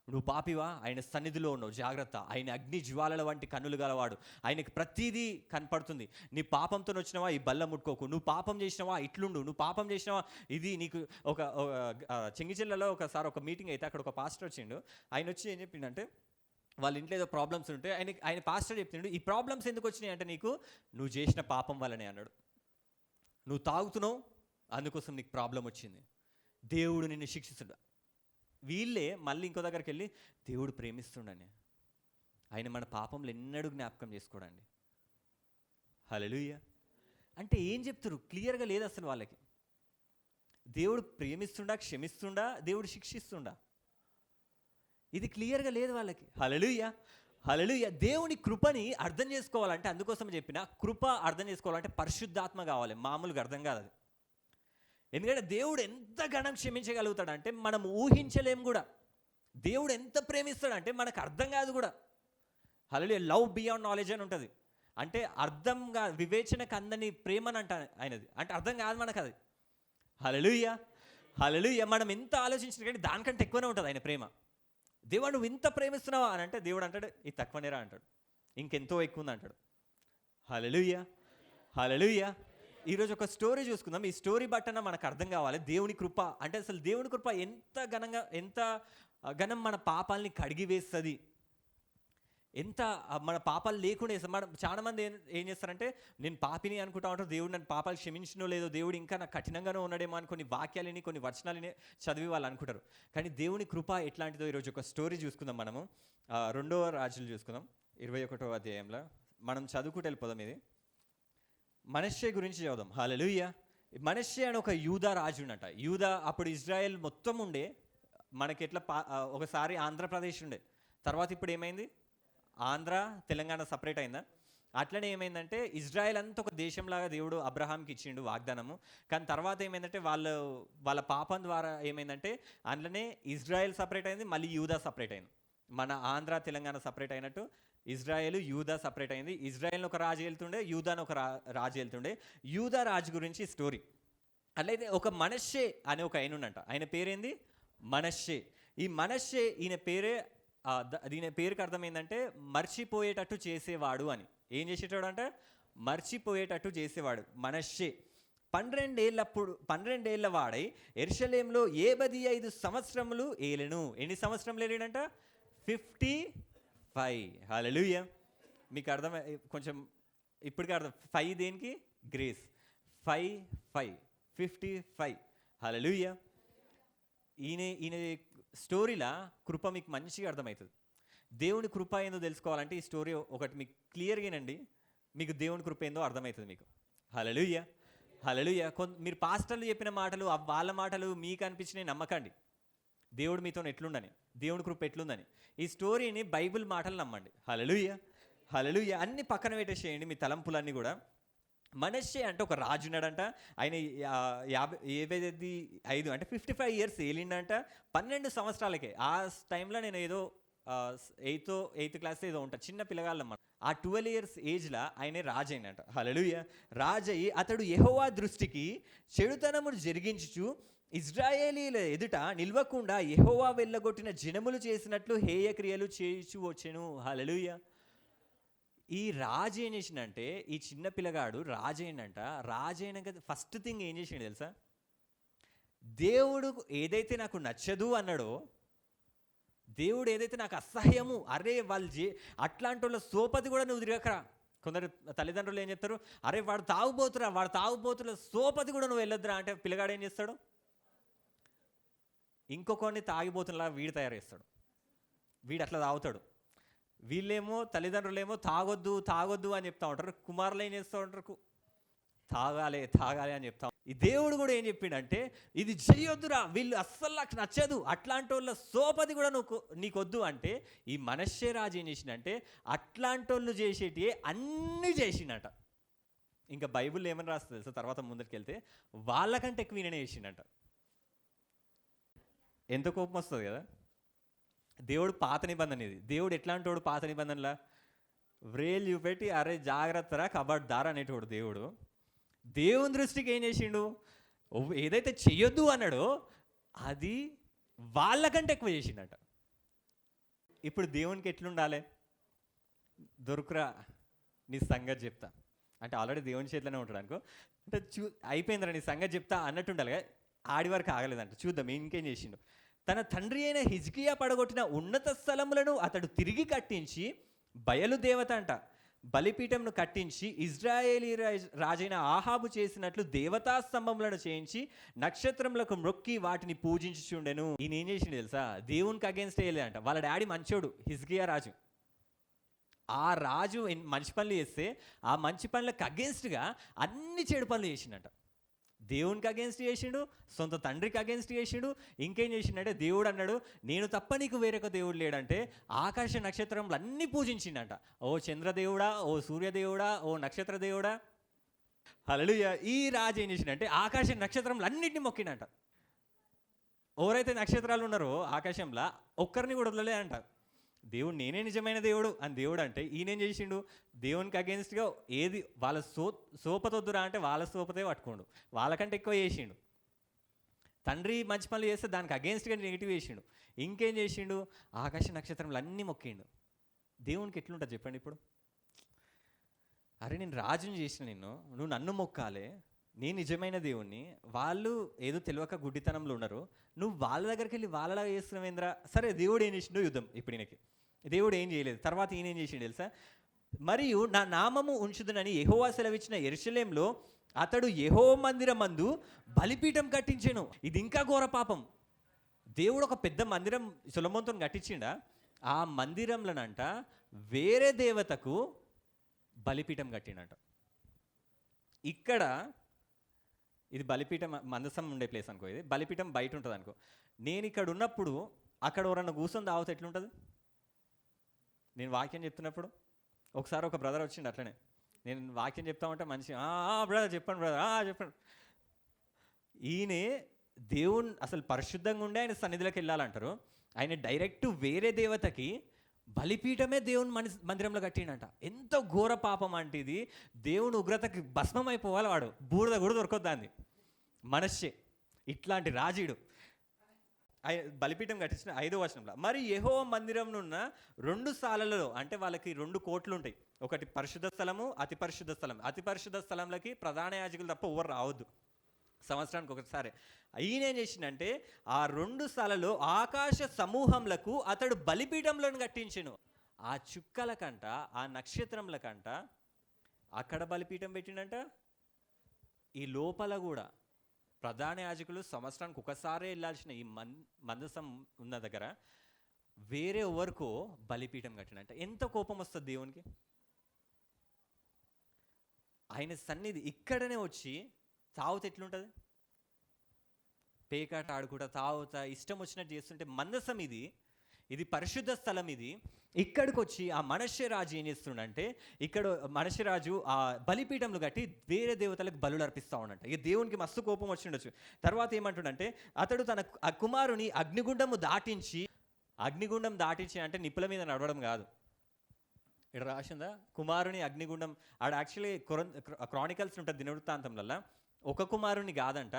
నువ్వు పాపివా, ఆయన సన్నిధిలో ఉన్నావు, జాగ్రత్త, ఆయన అగ్ని జ్వాలల వంటి కన్నులు గలవాడు, ఆయనకి ప్రతిదీ కనపడుతుంది. నీ పాపంతో వచ్చినవా ఈ బల్ల ముట్టుకోకు, నువ్వు పాపం చేసినవా ఇట్లుండు, నువ్వు పాపం చేసినవా ఇది నీకు. ఒక చెంగిచెల్లలో ఒకసారి ఒక మీటింగ్ అయితే అక్కడ ఒక పాస్టర్ వచ్చిండు. ఆయన వచ్చి ఏం చెప్పిండంటే, వాళ్ళ ఇంట్లో ఏదో ప్రాబ్లమ్స్ ఉంటే ఆయన పాస్టర్ చెప్తుండు, ఈ ప్రాబ్లమ్స్ ఎందుకు వచ్చినాయి అంటే నీకు నువ్వు చేసిన పాపం వల్లనే అన్నాడు. నువ్వు తాగుతున్నావు, అందుకోసం నీకు ప్రాబ్లం వచ్చింది, దేవుడు నిన్ను శిక్షిస్తుడు. వీళ్ళే మళ్ళీ ఇంకో దగ్గరికి వెళ్ళి, దేవుడు ప్రేమిస్తుండని, ఆయన మన పాపంలో ఎన్నడూ జ్ఞాపకం చేసుకోడండి. హల్లెలూయా. అంటే ఏం చెప్తారు? క్లియర్గా లేదు అసలు వాళ్ళకి. దేవుడు ప్రేమిస్తుండా, క్షమిస్తుండా, దేవుడు శిక్షిస్తుండా, ఇది క్లియర్గా లేదు వాళ్ళకి. హల్లెలూయా, హల్లెలూయా. దేవుని కృపని అర్థం చేసుకోవాలంటే, అందుకోసం చెప్పిన కృప అర్థం చేసుకోవాలంటే పరిశుద్ధాత్మ కావాలి, మామూలుగా అర్థం కాదు అది. ఎందుకంటే దేవుడు ఎంత ఘనం క్షమించగలుగుతాడంటే మనం ఊహించలేం కూడా. దేవుడు ఎంత ప్రేమిస్తాడంటే మనకు అర్థం కాదు కూడా. హల్లెలూయా. లవ్ బియాండ్ నాలెడ్జ్ అని ఉంటుంది. అంటే అర్థంగా వివేచనకు అందని ప్రేమని అంట ఆయనది, అంటే అర్థం కాదు మనకు అది. హల్లెలూయా, హల్లెలూయా. మనం ఎంత ఆలోచించిన కానీ దానికంటే ఎక్కువనే ఉంటుంది ఆయన ప్రేమ. దేవుడు నువ్వు ఇంత ప్రేమిస్తున్నావా అని అంటే దేవుడు అంటాడు, ఇది తక్కువనేరా అంటాడు, ఇంకెంతో ఎక్కువ ఉంది అంటాడు. హల్లెలూయా, హల్లెలూయా. ఈరోజు ఒక స్టోరీ చూసుకుందాం. ఈ స్టోరీ బట్టన మనకు అర్థం కావాలి దేవుని కృప అంటే, అసలు దేవుని కృప ఎంత ఘనంగా, ఎంత ఘనం మన పాపాలని కడిగి వేస్తుంది, ఎంత మన పాపాలు లేకుండా వేస్తుంది. మనం చాలామంది ఏం చేస్తారంటే, నేను పాపిని అనుకుంటా ఉంటారు, దేవుడు నన్ను పాపాలు క్షమించినో లేదో, దేవుడు ఇంకా నాకు కఠినంగానే ఉన్నాడేమో అని కొన్ని వాక్యాలని, కొన్ని వచనాలని చదివి వాళ్ళు అనుకుంటారు. కానీ దేవుని కృప ఎట్లాంటిదో ఈరోజు ఒక స్టోరీ చూసుకుందాం. మనము 2వ రాజులు చూసుకుందాం, 21వ అధ్యాయంలో మనం చదువుకుంటూ వెళ్ళిపోదాం. ఇది మనష్షే గురించి చదువుదాం. హల్లెలూయా. మనష్షే అని ఒక యూదా రాజు ఉన్నట. యూదా అప్పుడు ఇజ్రాయెల్ మొత్తం ఉండే, మనకి ఎట్లా ఒకసారి ఆంధ్రప్రదేశ్ ఉండే, తర్వాత ఇప్పుడు ఏమైంది, ఆంధ్ర తెలంగాణ సపరేట్ అయిందా? అట్లనే ఏమైందంటే ఇజ్రాయెల్ అంతా ఒక దేశంలాగా దేవుడు అబ్రహాంకి ఇచ్చిండు వాగ్దానము. కానీ తర్వాత ఏమైందంటే వాళ్ళ పాపం ద్వారా ఏమైందంటే అందులోనే ఇజ్రాయెల్ సపరేట్ అయింది, మళ్ళీ యూదా సపరేట్ అయింది. మన ఆంధ్ర తెలంగాణ సపరేట్ అయినట్టు ఇజ్రాయెల్ యూదా సపరేట్ అయింది. ఇజ్రాయెల్ని ఒక రాజు వెళ్తుండే, యూదాను ఒక రాజు వెళ్తుండే. యూదా రాజు గురించి స్టోరీ. అట్లయితే ఒక మనష్షే అనే ఒక ఆయన ఉన్నంట, ఆయన పేరేంది మనష్షే. ఈ మనష్షే ఈయన పేరుకి అర్థం ఏంటంటే మర్చిపోయేటట్టు చేసేవాడు అని. ఏం చేసేటాడు అంటే మర్చిపోయేటట్టు చేసేవాడు. మనష్షే 12 ఏళ్ల వాడై యెరూషలేములో 75 సంవత్సరములు ఏలెను. ఎన్ని సంవత్సరములు ఏలేడంట? 55. హల్లెలూయా. మీకు అర్థం కొంచెం ఇప్పటికీ అర్థం. 5 దేనికి? గ్రేస్. 55. హల్లెలూయా. ఈయన స్టోరీలా కృప మీకు మంచిగా అర్థమవుతుంది. దేవుని కృప ఏందో తెలుసుకోవాలంటే ఈ స్టోరీ ఒకటి మీకు క్లియర్గానండి, మీకు దేవుని కృప ఏందో అర్థమవుతుంది మీకు. హల్లెలూయా, హల్లెలూయా. మీరు పాస్టర్లు చెప్పిన మాటలు వాళ్ళ మాటలు మీకు అనిపించినవి నమ్మకండి. దేవుడు మీతో ఎట్లుండని, దేవుడి కృప ఎట్లుందని, ఈ స్టోరీని బైబిల్ మాటలు నమ్మండి. హల్లెలూయా, హల్లెలూయా. అన్ని పక్కన పెట్టేసేయండి మీ తలంపులన్నీ కూడా. మనష్షే అంటే ఒక రాజు ఉన్నాడంట. ఆయన 55 అంటే 55 ఇయర్స్ ఏలిండంట. 12 సంవత్సరాలకే. ఆ టైంలో నేను ఏదో 8th క్లాస్ ఏదో ఉంటా, చిన్న పిల్లగాళ్ళమ్మ. ఆ 12 ఇయర్స్ ఏజ్లో ఆయనే రాజు అయినట. హల్లెలూయా. రాజయ్యి అతడు యెహోవా దృష్టికి చెడుతనమును జరిగించుచు ఇజ్రాయేలీల ఎదుట నిల్వకుండా యెహోవా వెళ్ళగొట్టిన జనములు చేసినట్లు హేయ క్రియలు చేయించు వచ్చెను. హల్లెలూయా. ఈ రాజు ఏం చేసిండంటే, ఈ చిన్న పిల్లగాడు రాజు అయినంట. రాజు అయినాక ఫస్ట్ థింగ్ ఏం చేసిండు తెలుసా? దేవుడు ఏదైతే నాకు నచ్చదు అన్నాడో, దేవుడు ఏదైతే నాకు అసహ్యము, అరే వాళ్ళు అట్లాంటి వాళ్ళ సోపతి కూడా నువ్వు తిరగకరా. కొందరు తల్లిదండ్రులు ఏం చెప్తారు, అరే వాడు తాగుబోతుల సోపతి కూడా నువ్వు వెళ్ళొద్దురా అంటే పిల్లగాడు ఏం చేస్తాడు? ఇంకొకరిని తాగిపోతున్నలా వీడు తయారు చేస్తాడు. వీడు అట్లా తాగుతాడు. వీళ్ళేమో తల్లిదండ్రులేమో తాగొద్దు అని చెప్తా ఉంటారు. కుమారులు ఏం చేస్తూ ఉంటారు, తాగాలి అని చెప్తా. ఈ దేవుడు కూడా ఏం చెప్పిండంటే, ఇది చెయ్యొద్దురా, వీళ్ళు అస్సలు నాకు నచ్చదు, అట్లాంటి వాళ్ళ సోపది కూడా నీకొద్దు అంటే, ఈ మనష్షే రాజు ఏం చేసిండంటే అట్లాంటి వాళ్ళు చేసేటివి అన్నీ చేసిండట. ఇంకా బైబిల్ ఏమని రాస్తుంది తెలుసా? తర్వాత ముందరికి వెళ్తే వాళ్ళకంటే ఎక్కువ ఈయననే చేసిండట. ఎంత కోపం వస్తుంది కదా. దేవుడు పాత నిబంధన ఇది. దేవుడు ఎట్లాంటి వాడు? పాత నిబంధనలా వ్రేలు చూపెట్టి అరే జాగ్రత్తరా కబడ్దార్ అనేటోడు దేవుడు. దేవుని దృష్టికి ఏం చేసిండు? ఏదైతే చెయ్యొద్దు అన్నాడో అది వాళ్ళకంటే ఎక్కువ చేసిండట. ఇప్పుడు దేవునికి ఎట్లుండాలి? దొరుకురా నీ సంగతి చెప్తా అంటే ఆల్రెడీ దేవుని చేతిలోనే ఉంటాడు అనుకో. అంటే అయిపోయిందిరా నీ సంగతి చెప్తా అన్నట్టు ఉండాలి. ఆడి వరకు ఆగలేదంట. చూద్దాం ఇంకేం చేసిండు. తన తండ్రి అయిన హిజ్కియా పడగొట్టిన ఉన్నత స్థలములను అతడు తిరిగి కట్టించి, బయలుదేవత అంట బలిపీఠంను కట్టించి, ఇజ్రాయేలీ రాజైన ఆహాబు చేసినట్లు దేవతా స్తంభములను చేయించి నక్షత్రములకు మొక్కి వాటిని పూజించుచుండెను. ఈయన ఏం చేసిండు తెలుసా? దేవునికి అగేన్స్ట్ వేయలేదంట. వాళ్ళ డాడీ మంచోడు, హిజ్కియా రాజు. ఆ రాజు మంచి పనులు చేస్తే ఆ మంచి పనులకు అగేన్స్ట్గా అన్ని చెడు పనులు చేసిండట. దేవునికి అగేన్స్ట్ చేసిండు, సొంత తండ్రికి అగేన్స్ట్ చేసిండు. ఇంకేం చేసిండంటే దేవుడు అన్నాడు, నేను తప్ప నీకు వేరొక దేవుడు లేడంటే ఆకాశ నక్షత్రములు అన్నీ పూజించిండంట. ఓ చంద్రదేవుడా, ఓ సూర్యదేవుడా, ఓ నక్షత్ర దేవుడా. హల్లెలూయా. ఈ రాజు ఏం చేసిండంటే ఆకాశ నక్షత్రములు అన్నింటినీ మొక్కిండంట. ఎవరైతే నక్షత్రాలు ఉన్నారో ఆకాశంలో ఒక్కరిని కూడా వదలలే అంట. దేవుడు నేనే నిజమైన దేవుడు అని దేవుడు అంటే ఈయనేం చేసిండు? దేవునికి అగేన్స్ట్గా ఏది వాళ్ళ సోపతొద్దురా అంటే వాళ్ళ సోపతే పట్టుకోండు. వాళ్ళకంటే ఎక్కువ చేసిండు. తండ్రి మంచి పనులు చేస్తే దానికి అగేన్స్ట్గా నెగిటివ్ చేసిండు. ఇంకేం చేసిండు? ఆకాశ నక్షత్రములు అన్నీ మొక్కిండు. దేవునికి ఎట్లుంటుంది చెప్పండి ఇప్పుడు? అరే నేను రాజుని చేసిన, నువ్వు నన్ను మొక్కాలే, నేను నిజమైన దేవుణ్ణి, వాళ్ళు ఏదో తెలియక గుడ్డితనంలో ఉన్నారు, నువ్వు వాళ్ళ దగ్గరికి వెళ్ళి వాళ్ళలాగా చేస్తున్నావేంద్రా. సరే దేవుడు ఏం చేసిండో యుద్ధం. ఇప్పుడు ఈయనకి దేవుడు ఏం చేయలేదు. తర్వాత ఈయన ఏం చేసిండు తెలుసా? మరియు నా నామము ఉంచుదునని యెహోవా సెలవిచ్చిన యెరూషలేములో అతడు యెహోవా మందిరమందు బలిపీఠం కట్టించెను. ఇది ఇంకా ఘోర పాపం. దేవుడు ఒక పెద్ద మందిరం సొలొమోనుతో కట్టించిండా? ఆ మందిరంలోనంట వేరే దేవతకు బలిపీఠం కట్టిండట. ఇక్కడ ఇది బలిపీఠం మందసం ఉండే ప్లేస్ అనుకో, ఇది బలిపీఠం బయట ఉంటుంది అనుకో. నేను ఇక్కడ ఉన్నప్పుడు అక్కడ ఎవరన్నా కూర్చొని తాగితే ఎట్లుంటుంది? నేను వాక్యం చెప్తున్నప్పుడు ఒకసారి ఒక బ్రదర్ వచ్చిండు అట్లనే. నేను వాక్యం చెప్తా ఉంటే మంచి బ్రదర్ చెప్పండి చెప్పండి. ఈయనే దేవుని అసలు పరిశుద్ధంగా ఉండే ఆయన సన్నిధిలోకి వెళ్ళాలంటారు. ఆయన డైరెక్ట్ వేరే దేవతకి బలిపీఠమే దేవుని మందిరంలో కట్టిండంట. ఎంత ఘోర పాపం అంటే ఇది. దేవుని ఉగ్రతకి భస్మం అయిపోవాలి వాడు. బూడిద కూడా దొరకొద్దాంది. మనష్షే ఇట్లాంటి రాజీడు బలిపీఠం కట్టించిన 5వ వచనంలో, మరి యెహోవా మందిరంనున్న 2 సాలలలో అంటే వాళ్ళకి 2 కోట్లు ఉంటాయి. ఒకటి పరిశుద్ధ స్థలము, అతి పరిశుద్ధ స్థలం. అతి పరిశుద్ధ స్థలంలోకి ప్రధాన యాజకులు తప్ప ఎవరు రావద్దు, సంవత్సరానికి ఒకసారి. ఈయన ఏం చేసిండంటే ఆ 2 సాలలో ఆకాశ సమూహంలకు అతడు బలిపీఠంలను కట్టించెను. ఆ చుక్కల కంట, ఆ నక్షత్రముల కంట అక్కడ బలిపీఠం పెట్టిండంట. ఈ లోపల కూడా ప్రధాన యాజకులు సంవత్సరానికి ఒకసారే వెళ్ళాల్సిన ఈ మందసం ఉన్న దగ్గర వేరే ఎవరికో బలిపీఠం కట్టినంట. ఎంత కోపం వస్తుంది దేవునికి? ఆయన సన్నిధి ఇక్కడనే వచ్చి తాగుతే ఎట్లుంటుంది? పేకాట ఆడుకుంటా తాగుతా ఇష్టం వచ్చినట్టు చేస్తుంటే మందసం ఇది పరిశుద్ధ స్థలం. ఇక్కడికి వచ్చి ఆ మనష్య రాజు ఏం చేస్తుండంటే, ఇక్కడ మనష్య రాజు ఆ బలిపీఠంలో కట్టి వేరే దేవతలకు బలులు అర్పిస్తూ ఉన్నట్ట. ఇక దేవునికి మస్తు కోపం వచ్చి ఉండొచ్చు. తర్వాత ఏమంటుండంటే, అతడు తన ఆ కుమారుని అగ్నిగుండం దాటించి అంటే నిప్పుల మీద నడవడం కాదు. ఇక్కడ రాసిందా? కుమారుని అగ్నిగుండం. ఆడ యాక్చువల్లీ క్రానికల్స్ ఉంటుంది దినవృత్తాంతంలో. ఒక కుమారుని కాదంట,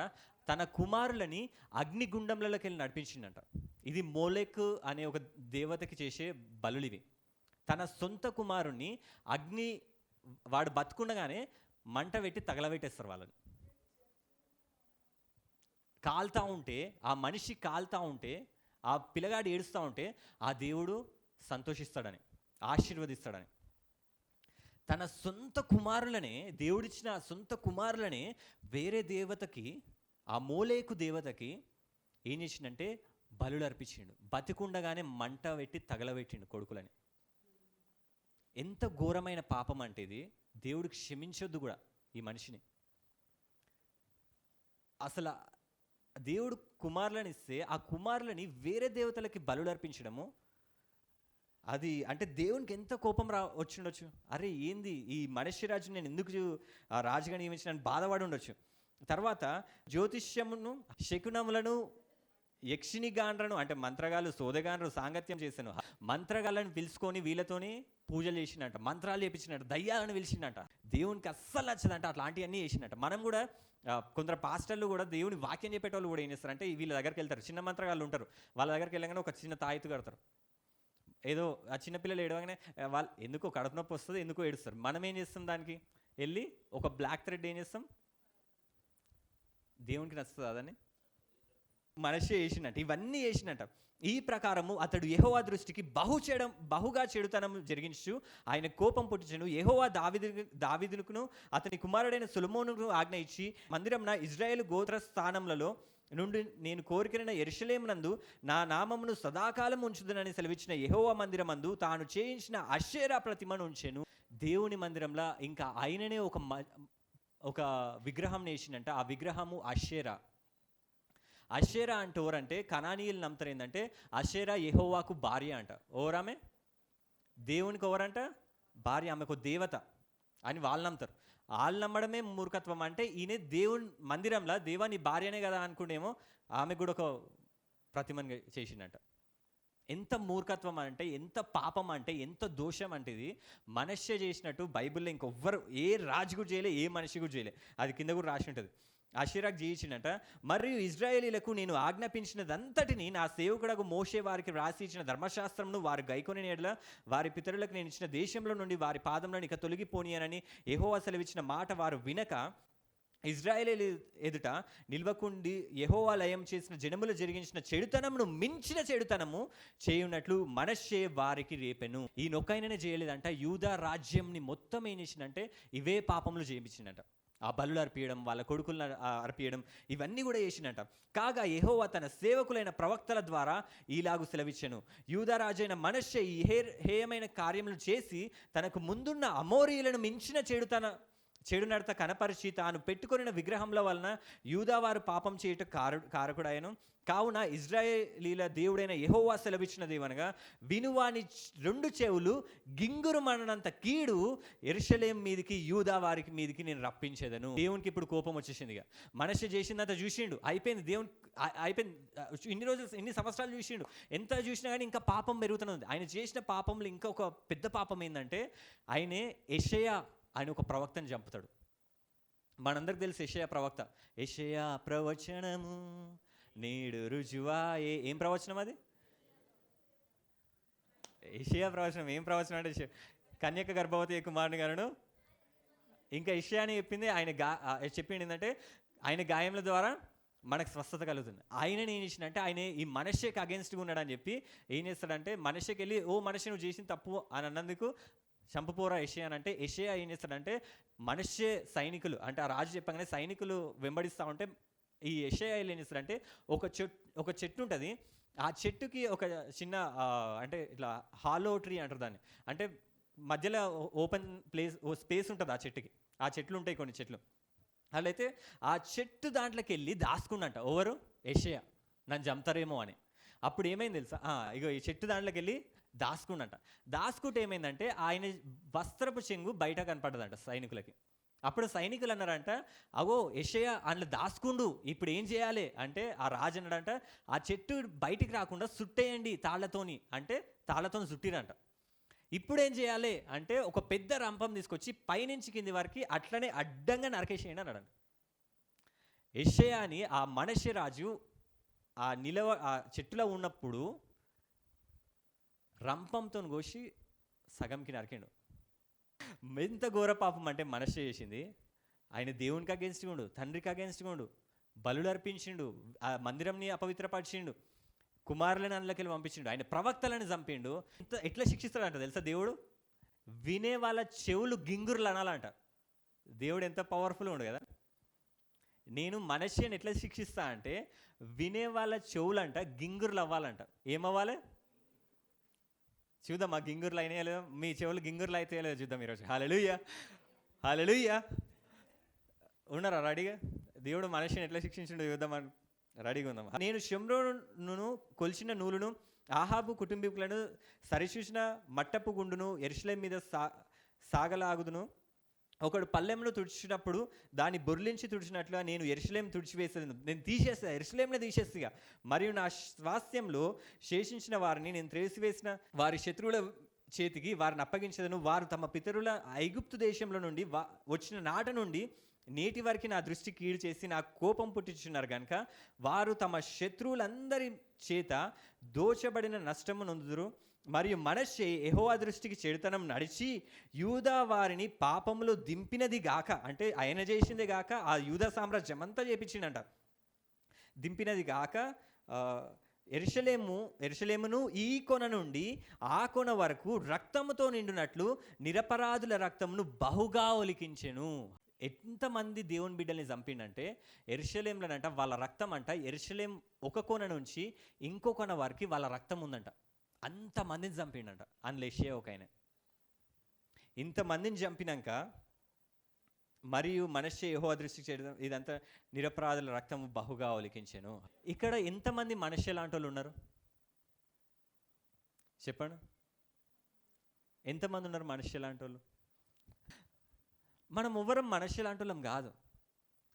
తన కుమారులని అగ్నిగుండంలలోకి వెళ్ళి నడిపించిందంట. ఇది మోలెక్ అనే ఒక దేవతకి చేసే బలులివి. తన సొంత కుమారుణ్ణి వాడు బతుకుండగానే మంట పెట్టి తగలబెట్టేస్తారు వాళ్ళని. కాలుతూ ఉంటే, ఆ మనిషి కాలుతూ ఉంటే, ఆ పిల్లగాడు ఏడుస్తూ ఉంటే ఆ దేవుడు సంతోషిస్తాడని, ఆశీర్వదిస్తాడని. తన సొంత కుమారులనే, దేవుడిచ్చిన సొంత కుమారులనే వేరే దేవతకి, ఆ మోలేకు దేవతకి ఏం చేసిండంటే బలులు అర్పించిండు. బతికుండగానే మంట పెట్టి తగలబెట్టిండు కొడుకులని. ఎంత ఘోరమైన పాపం అంటే ఇది. దేవుడికి క్షమించొద్దు కూడా ఈ మనిషిని. అసలు దేవుడు కుమారులను ఇస్తే ఆ కుమారులని వేరే దేవతలకి బలులు అర్పించడము, అది అంటే దేవునికి ఎంత కోపం వచ్చిండొచ్చు. అరే ఏంది ఈ మనుష్యరాజు, నేను ఎందుకు రాజుగా నియమించిన బాధపడి ఉండొచ్చు. తర్వాత జ్యోతిష్యమును, శకునములను, యక్షిని గాండ్రను అంటే మంత్రగాళ్ళు, సోదగాండ్రు సాంగత్యం చేశాను. మంత్రగాళ్ళని పిలుచుకొని వీళ్ళతోని పూజలు చేసినట్ట, మంత్రాలు చేపించినట్ట, దయ్యాలను పిలిచినట్ట. దేవునికి అస్సలు నచ్చదంట అట్లాంటివన్నీ చేసినట్ట. మనం కూడా కొందరు పాస్టర్లు కూడా దేవుని వాక్యం చెప్పేటోళ్ళు కూడా ఏం చేస్తారంటే వీళ్ళ దగ్గరికి వెళ్తారు. చిన్న మంత్రగాళ్ళు ఉంటారు, వాళ్ళ దగ్గరికి వెళ్ళగానే ఒక చిన్న తాయితు కడతారు. ఏదో ఆ చిన్నపిల్లలు ఏడవగానే వాళ్ళు ఎందుకో కడుపు నొప్పి వస్తుంది, ఎందుకో ఏడుస్తారు. మనం ఏం చేస్తాం, దానికి వెళ్ళి ఒక బ్లాక్ థ్రెడ్ ఏం చేస్తాం, దేవునికి నచ్చుతుంది అదని మనిషి చేసినట్టు, ఇవన్నీ చేసినట్ట. ఈ ప్రకారము అతడు యెహోవా దృష్టికి బహుగా చెడుతనం జరిగించు ఆయన కోపం పుట్టించను. యెహోవా దావీదునుకును అతని కుమారుడైన సొలొమోనుకు ఆజ్ఞ ఇచ్చి, మందిరంన ఇజ్రాయేలు గోత్ర స్థానములలో నుండి నేను కోరికైన యెరూషలేమునందు నా నామమును సదాకాలం ఉంచుదునని సెలవిచ్చిన యెహోవా మందిరమందు తాను చేయించిన అషేరా ప్రతిమను ఉంచెను. దేవుని మందిరంలో ఇంకా ఆయననే ఒక విగ్రహం నేసినంట. ఆ విగ్రహము అషేరా. అషేరా అంటే ఎవరంటే కనానీయులు నమ్ముతారు ఏంటంటే అషేరా యెహోవాకు భార్య అంట. ఓరామె దేవునికి ఎవరంట భార్య, ఆమెకు దేవత అని వాళ్ళు నమ్ముతారు. వాళ్ళు నమ్మడమే మూర్ఖత్వం. అంటే ఈయన దేవుని మందిరంలో దేవాని భార్యనే కదా అనుకుంటేమో ఆమె కూడా ఒక ప్రతిమని చేసిండట. ఎంత మూర్ఖత్వం అంటే, ఎంత పాపం అంటే, ఎంత దోషం అంటే ఇది మనుష్య చేసినట్టు బైబిల్లో ఇంకొవ్వరు, ఏ రాజు కూడా చేయలే, ఏ మనిషి కూడా చేయలే. అది కింద కూడా రాసి ఉంటుంది. అషేరాకు చేయించిండట. మరియు ఇజ్రాయేలీలకు నేను ఆజ్ఞాపించినదంతటిని నా సేవకుడకు మోషే వారికి రాసి ఇచ్చిన ధర్మశాస్త్రంను వారు గైకొని ఎడల వారి పితరులకు నేను ఇచ్చిన దేశంలో నుండి వారి పాదంలో ఇక తొలగిపోనియనని యెహోవా సెలవిచ్చిన మాట వారు వినక ఇజ్రాయేలీల ఎదుట నిల్వకుండి యెహోవా లయం చేసిన జనములు జరిగించిన చెడుతనమును మించిన చెడుతనము చేయునట్లు మనష్షే వారికి రేపెను. ఈ నొక్కైననే చేయలేదంట. యూదా రాజ్యంని మొత్తం ఏం చేసిందంటే ఇవే పాపములు చేయించిందంట. ఆ బలులు అర్పియడం, వాళ్ళ కొడుకులను అర్పియడం, ఇవన్నీ కూడా చేసినట్ట. కాగా యెహోవా తన సేవకులైన ప్రవక్తల ద్వారా ఈలాగు సెలవిచ్చెను. యూదా రాజైన మనష్షే ఈ హేయమైన కార్యములు చేసి తనకు ముందున్న అమోరీయులను మించిన చెడు నడత కనపరిచి తాను పెట్టుకొనిన విగ్రహంల వలన యూదావారు పాపం చేయుట కారకుడాయను. కావున ఇజ్రాయేలీల దేవుడైన యెహోవా సెలవిచ్చినదేమనగా వినువాని 2 చెవులు గింగురు మనంత కీడు యెరూషలేము మీదికి యూదా వారికి మీదికి నేను రప్పించేదను. దేవునికి ఇప్పుడు కోపం వచ్చేసిందిగా. మనష్షే చేసిందంత చూసిండు, అయిపోయింది. దేవుని అయిపోయింది. ఇన్ని రోజులు ఇన్ని సంవత్సరాలు చూసిండు, ఎంత చూసినా కానీ ఇంకా పాపం పెరుగుతున్నది. ఆయన చేసిన పాపంలో ఇంకా ఒక పెద్ద పాపం ఏంటంటే ఆయనే యెషయా ఆయన ఒక ప్రవక్తని చంపుతాడు. మనందరికి తెలుసు యెషయా ప్రవక్త. యెషయా ప్రవచనము నేడు రుజువాయే. ఏం ప్రవచనం అది? యెషయా ప్రవచనం. ఏం ప్రవచనం అంటే కన్యక గర్భవతి కుమారుని గారును ఇంకా యెషయా అని చెప్పింది ఆయన చెప్పింది ఏంటంటే ఆయన గాయముల ద్వారా మనకు స్వస్థత కలుగుతుంది. ఆయన ఏం చేసిందంటే ఆయన ఈ మనష్షేకి అగేన్స్ట్గా ఉన్నాడని చెప్పి ఏం చేస్తాడంటే మనష్షేకి వెళ్ళి ఓ మనష్షే నువ్వు చేసిన తప్పు అని అన్నందుకు చంపపోరా యెషయా అని అంటే యెషయా ఏం చేస్తాడంటే మనష్షే సైనికులు అంటే ఆ రాజు చెప్పగానే సైనికులు వెంబడిస్తూ ఉంటే ఈ యెషయా ఏం చేస్తాడంటే ఒక చెట్టు ఉంటుంది. ఆ చెట్టుకి ఒక చిన్న అంటే ఇట్లా హాలో ట్రీ అంటారు దాన్ని. అంటే మధ్యలో ఓపెన్ స్పేస్ ఉంటుంది ఆ చెట్టుకి. ఆ చెట్లు ఉంటాయి కొన్ని చెట్లు. అట్లయితే ఆ చెట్టు దాంట్లోకి వెళ్ళి దాచుకుండంట. ఎవరు? యెషయా. నన్ను చంపుతారేమో అని. అప్పుడు ఏమైంది తెలుసా? ఇగో ఈ చెట్టు దాంట్లోకి వెళ్ళి దాచుకుండంట. దాచుకుంటే ఏమైందంటే ఆయన వస్త్రపు చెంగు బయట కనపడ్డదంట సైనికులకి. అప్పుడు సైనికులు అన్నారంట, అగో యెషయా అందులో దాచుకుండు, ఇప్పుడు ఏం చేయాలి అంటే ఆ రాజు అన్నాడంట, ఆ చెట్టు బయటికి రాకుండా సుట్టేయండి తాళ్లతోని అంటే తాళ్లతో సుట్టిరంట. ఇప్పుడు ఏం చేయాలి అంటే ఒక పెద్ద రంపం తీసుకొచ్చి పైనుంచి కింది వరకు అట్లనే అడ్డంగా నరకేసేయండి అన్నాడు. యెషయాని ఆ మనష్య రాజు ఆ చెట్టులో ఉన్నప్పుడు రంపంతో కోసి సగంకి నరికిండు. ఎంత ఘోర పాపం అంటే మనష్య చేసింది. ఆయన దేవునికి అగేన్స్ట్గా ఉండు, తండ్రికి అగేన్స్ట్గా ఉండు, బలులు అర్పించిండు, ఆ మందిరంని అపవిత్రపరిచిండు, కుమారులను అందులోకి పంపించిండు, ఆయన ప్రవక్తలను చంపిండు. ఎట్లా శిక్షిస్తాడంట తెలుసా దేవుడు? వినే వాళ్ళ చెవులు గింగురులు అనాలంట. దేవుడు ఎంత పవర్ఫుల్ ఉండు కదా. నేను మనష్యని ఎట్లా శిక్షిస్తా అంటే వినే వాళ్ళ చెవులంట గింగురులు అవ్వాలంట. ఏమవ్వాలి చూద్దాం. ఆ గింగురులు అయినా లేదో, మీ చెవులు గింగురులు అయితే లేదో చూద్దాం ఈరోజు. హల్లెలూయా, హల్లెలూయా. ఉన్నారా రెడీగా? దేవుడు మనిషిని ఎట్లా శిక్షించిండో చూద్దామని రెడీగా ఉందాం. నేను షోమ్రోనును కొలిచిన నూలును, ఆహాబు కుటుంబీకులను సరిచూసిన మట్టపు గుండును యెరూషలేము మీద సాగలాగుదును. ఒకడు పల్లెంను తుడిచినప్పుడు దాన్ని బొర్లించి తుడిచినట్లుగా నేను యెరూషలేము తుడిచివేసేది. నేను తీసేస్తా, యెరూషలేమునే తీసేస్తా. మరియు నా స్వాస్థ్యంలో శేషించిన వారిని నేను త్రేసివేసిన వారి శత్రువుల చేతికి వారిని అప్పగించదను. వారు తమ పితరుల ఐగుప్తు దేశంలో నుండి వచ్చిన నాట నుండి నేటి వరకు నా దృష్టి కీడు చేసి నా కోపం పుట్టించున్నారు కనుక వారు తమ శత్రువులందరి చేత దోచబడిన నష్టము నొందుదురు. మరియు మనష్షే యెహోవా దృష్టికి చెడుతనం నడిచి యూదా వారిని పాపములో దింపినది గాక, అంటే ఆయన చేసిందే గాక ఆ యూదా సామ్రాజ్యం అంతా చేపించిండంట, దింపినది గాక యెరూషలేమును ఈ కొన నుండి ఆ కొన వరకు రక్తముతో నిండునట్లు నిరపరాధుల రక్తమును బహుగా ఒలికించెను. ఎంతమంది దేవుని బిడ్డల్ని చంపిండంటే యెరూషలేములోనంట వాళ్ళ రక్తం అంట. యెరూషలేం ఒక కొన నుంచి ఇంకో కొన వరకు వాళ్ళ రక్తం ఉందంట. అంతమందిని చంపిండంట. అందులో యెషయా ఒక ఆయన. ఇంతమందిని చంపినాక మరియు మనష్షే యెహోవా దృష్టికి చేయడం ఇదంతా నిరపరాధుల రక్తము బహుగా ఒలికించెను. ఇక్కడ ఎంతమంది మనష్షే లాంటి వాళ్ళు ఉన్నారు చెప్పండి? ఎంతమంది ఉన్నారు మనష్షే లాంటి వాళ్ళు? మనం ఎవ్వరం మనష్షే లాంటి వాళ్ళం కాదు.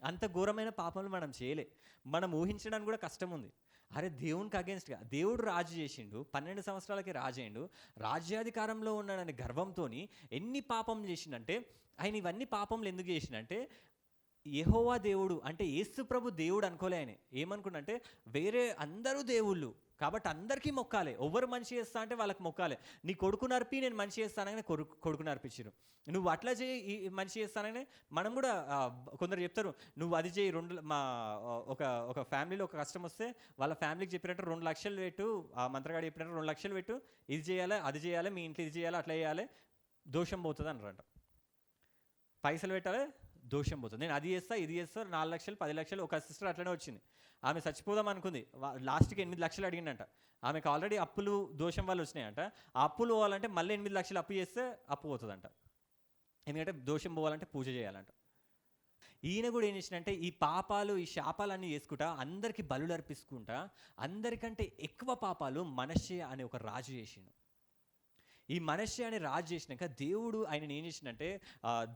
అంత ఘోరమైన పాపములు మనం చేయలే. మనం ఊహించడానికి కూడా కష్టం ఉంది. అరే దేవునికి అగేన్స్ట్గా దేవుడు రాజు చేసిండు, 12 సంవత్సరాలకి రాజు అయిండు, రాజ్యాధికారంలో ఉన్నాడని గర్వంతో ఎన్ని పాపం చేసిండంటే, ఆయన ఇవన్నీ పాపములు ఎందుకు చేసిండంటే యెహోవా దేవుడు అంటే యేసు ప్రభు దేవుడు అనుకోలే. ఆయన ఏమనుకున్నంటే వేరే అందరూ దేవుళ్ళు కాబట్టి అందరికీ మొక్కాలి. ఎవరు మంచి చేస్తా అంటే వాళ్ళకి మొక్కాలి. నీ కొడుకు నరిపి నేను మంచి చేస్తానని కొడుకు నరిపించారు. నువ్వు అట్లా చేయి మంచి చేస్తానని మనం కూడా కొందరు చెప్తారు, నువ్వు అది చేయి. ఒక ఫ్యామిలీలో ఒక కష్టం వస్తే వాళ్ళ ఫ్యామిలీకి చెప్పినట్టు 2 లక్షలు పెట్టు, ఆ మంత్రగాడు చెప్పినట్టు 2 లక్షలు పెట్టు, ఇది చేయాలి అది చేయాలి, మీ ఇంట్లో ఇది చేయాలి అట్లా చేయాలి, దోషం పోతుంది అన్నారంట. పైసలు పెట్టాలి, దోషం పోతుంది. నేను అది చేస్తా ఇది చేస్తా, 4 లక్షలు 10 లక్షలు. ఒక సిస్టర్ అట్లనే వచ్చింది, ఆమె చచ్చిపోదాం అనుకుంది, లాస్ట్కి 8 లక్షలు అడిగిందంట. ఆమెకు ఆల్రెడీ అప్పులు దోషం వల్ల వచ్చినాయంట. ఆ అప్పులు పోవాలంటే మళ్ళీ 8 లక్షలు అప్పు చేస్తే అప్పు పోతుందంట. ఎందుకంటే దోషం పోవాలంటే పూజ చేయాలంట. ఈయన కూడా ఏం చేసినంటే ఈ పాపాలు ఈ శాపాలన్నీ చేసుకుంటా అందరికీ బలులు అర్పించుకుంటా అందరికంటే ఎక్కువ పాపాలు మనష్షే అనే ఒక రాజు చేసిండు. ఈ మనష్షే అనే రాజు చేసినాక దేవుడు ఆయన ఏం చేసిందంటే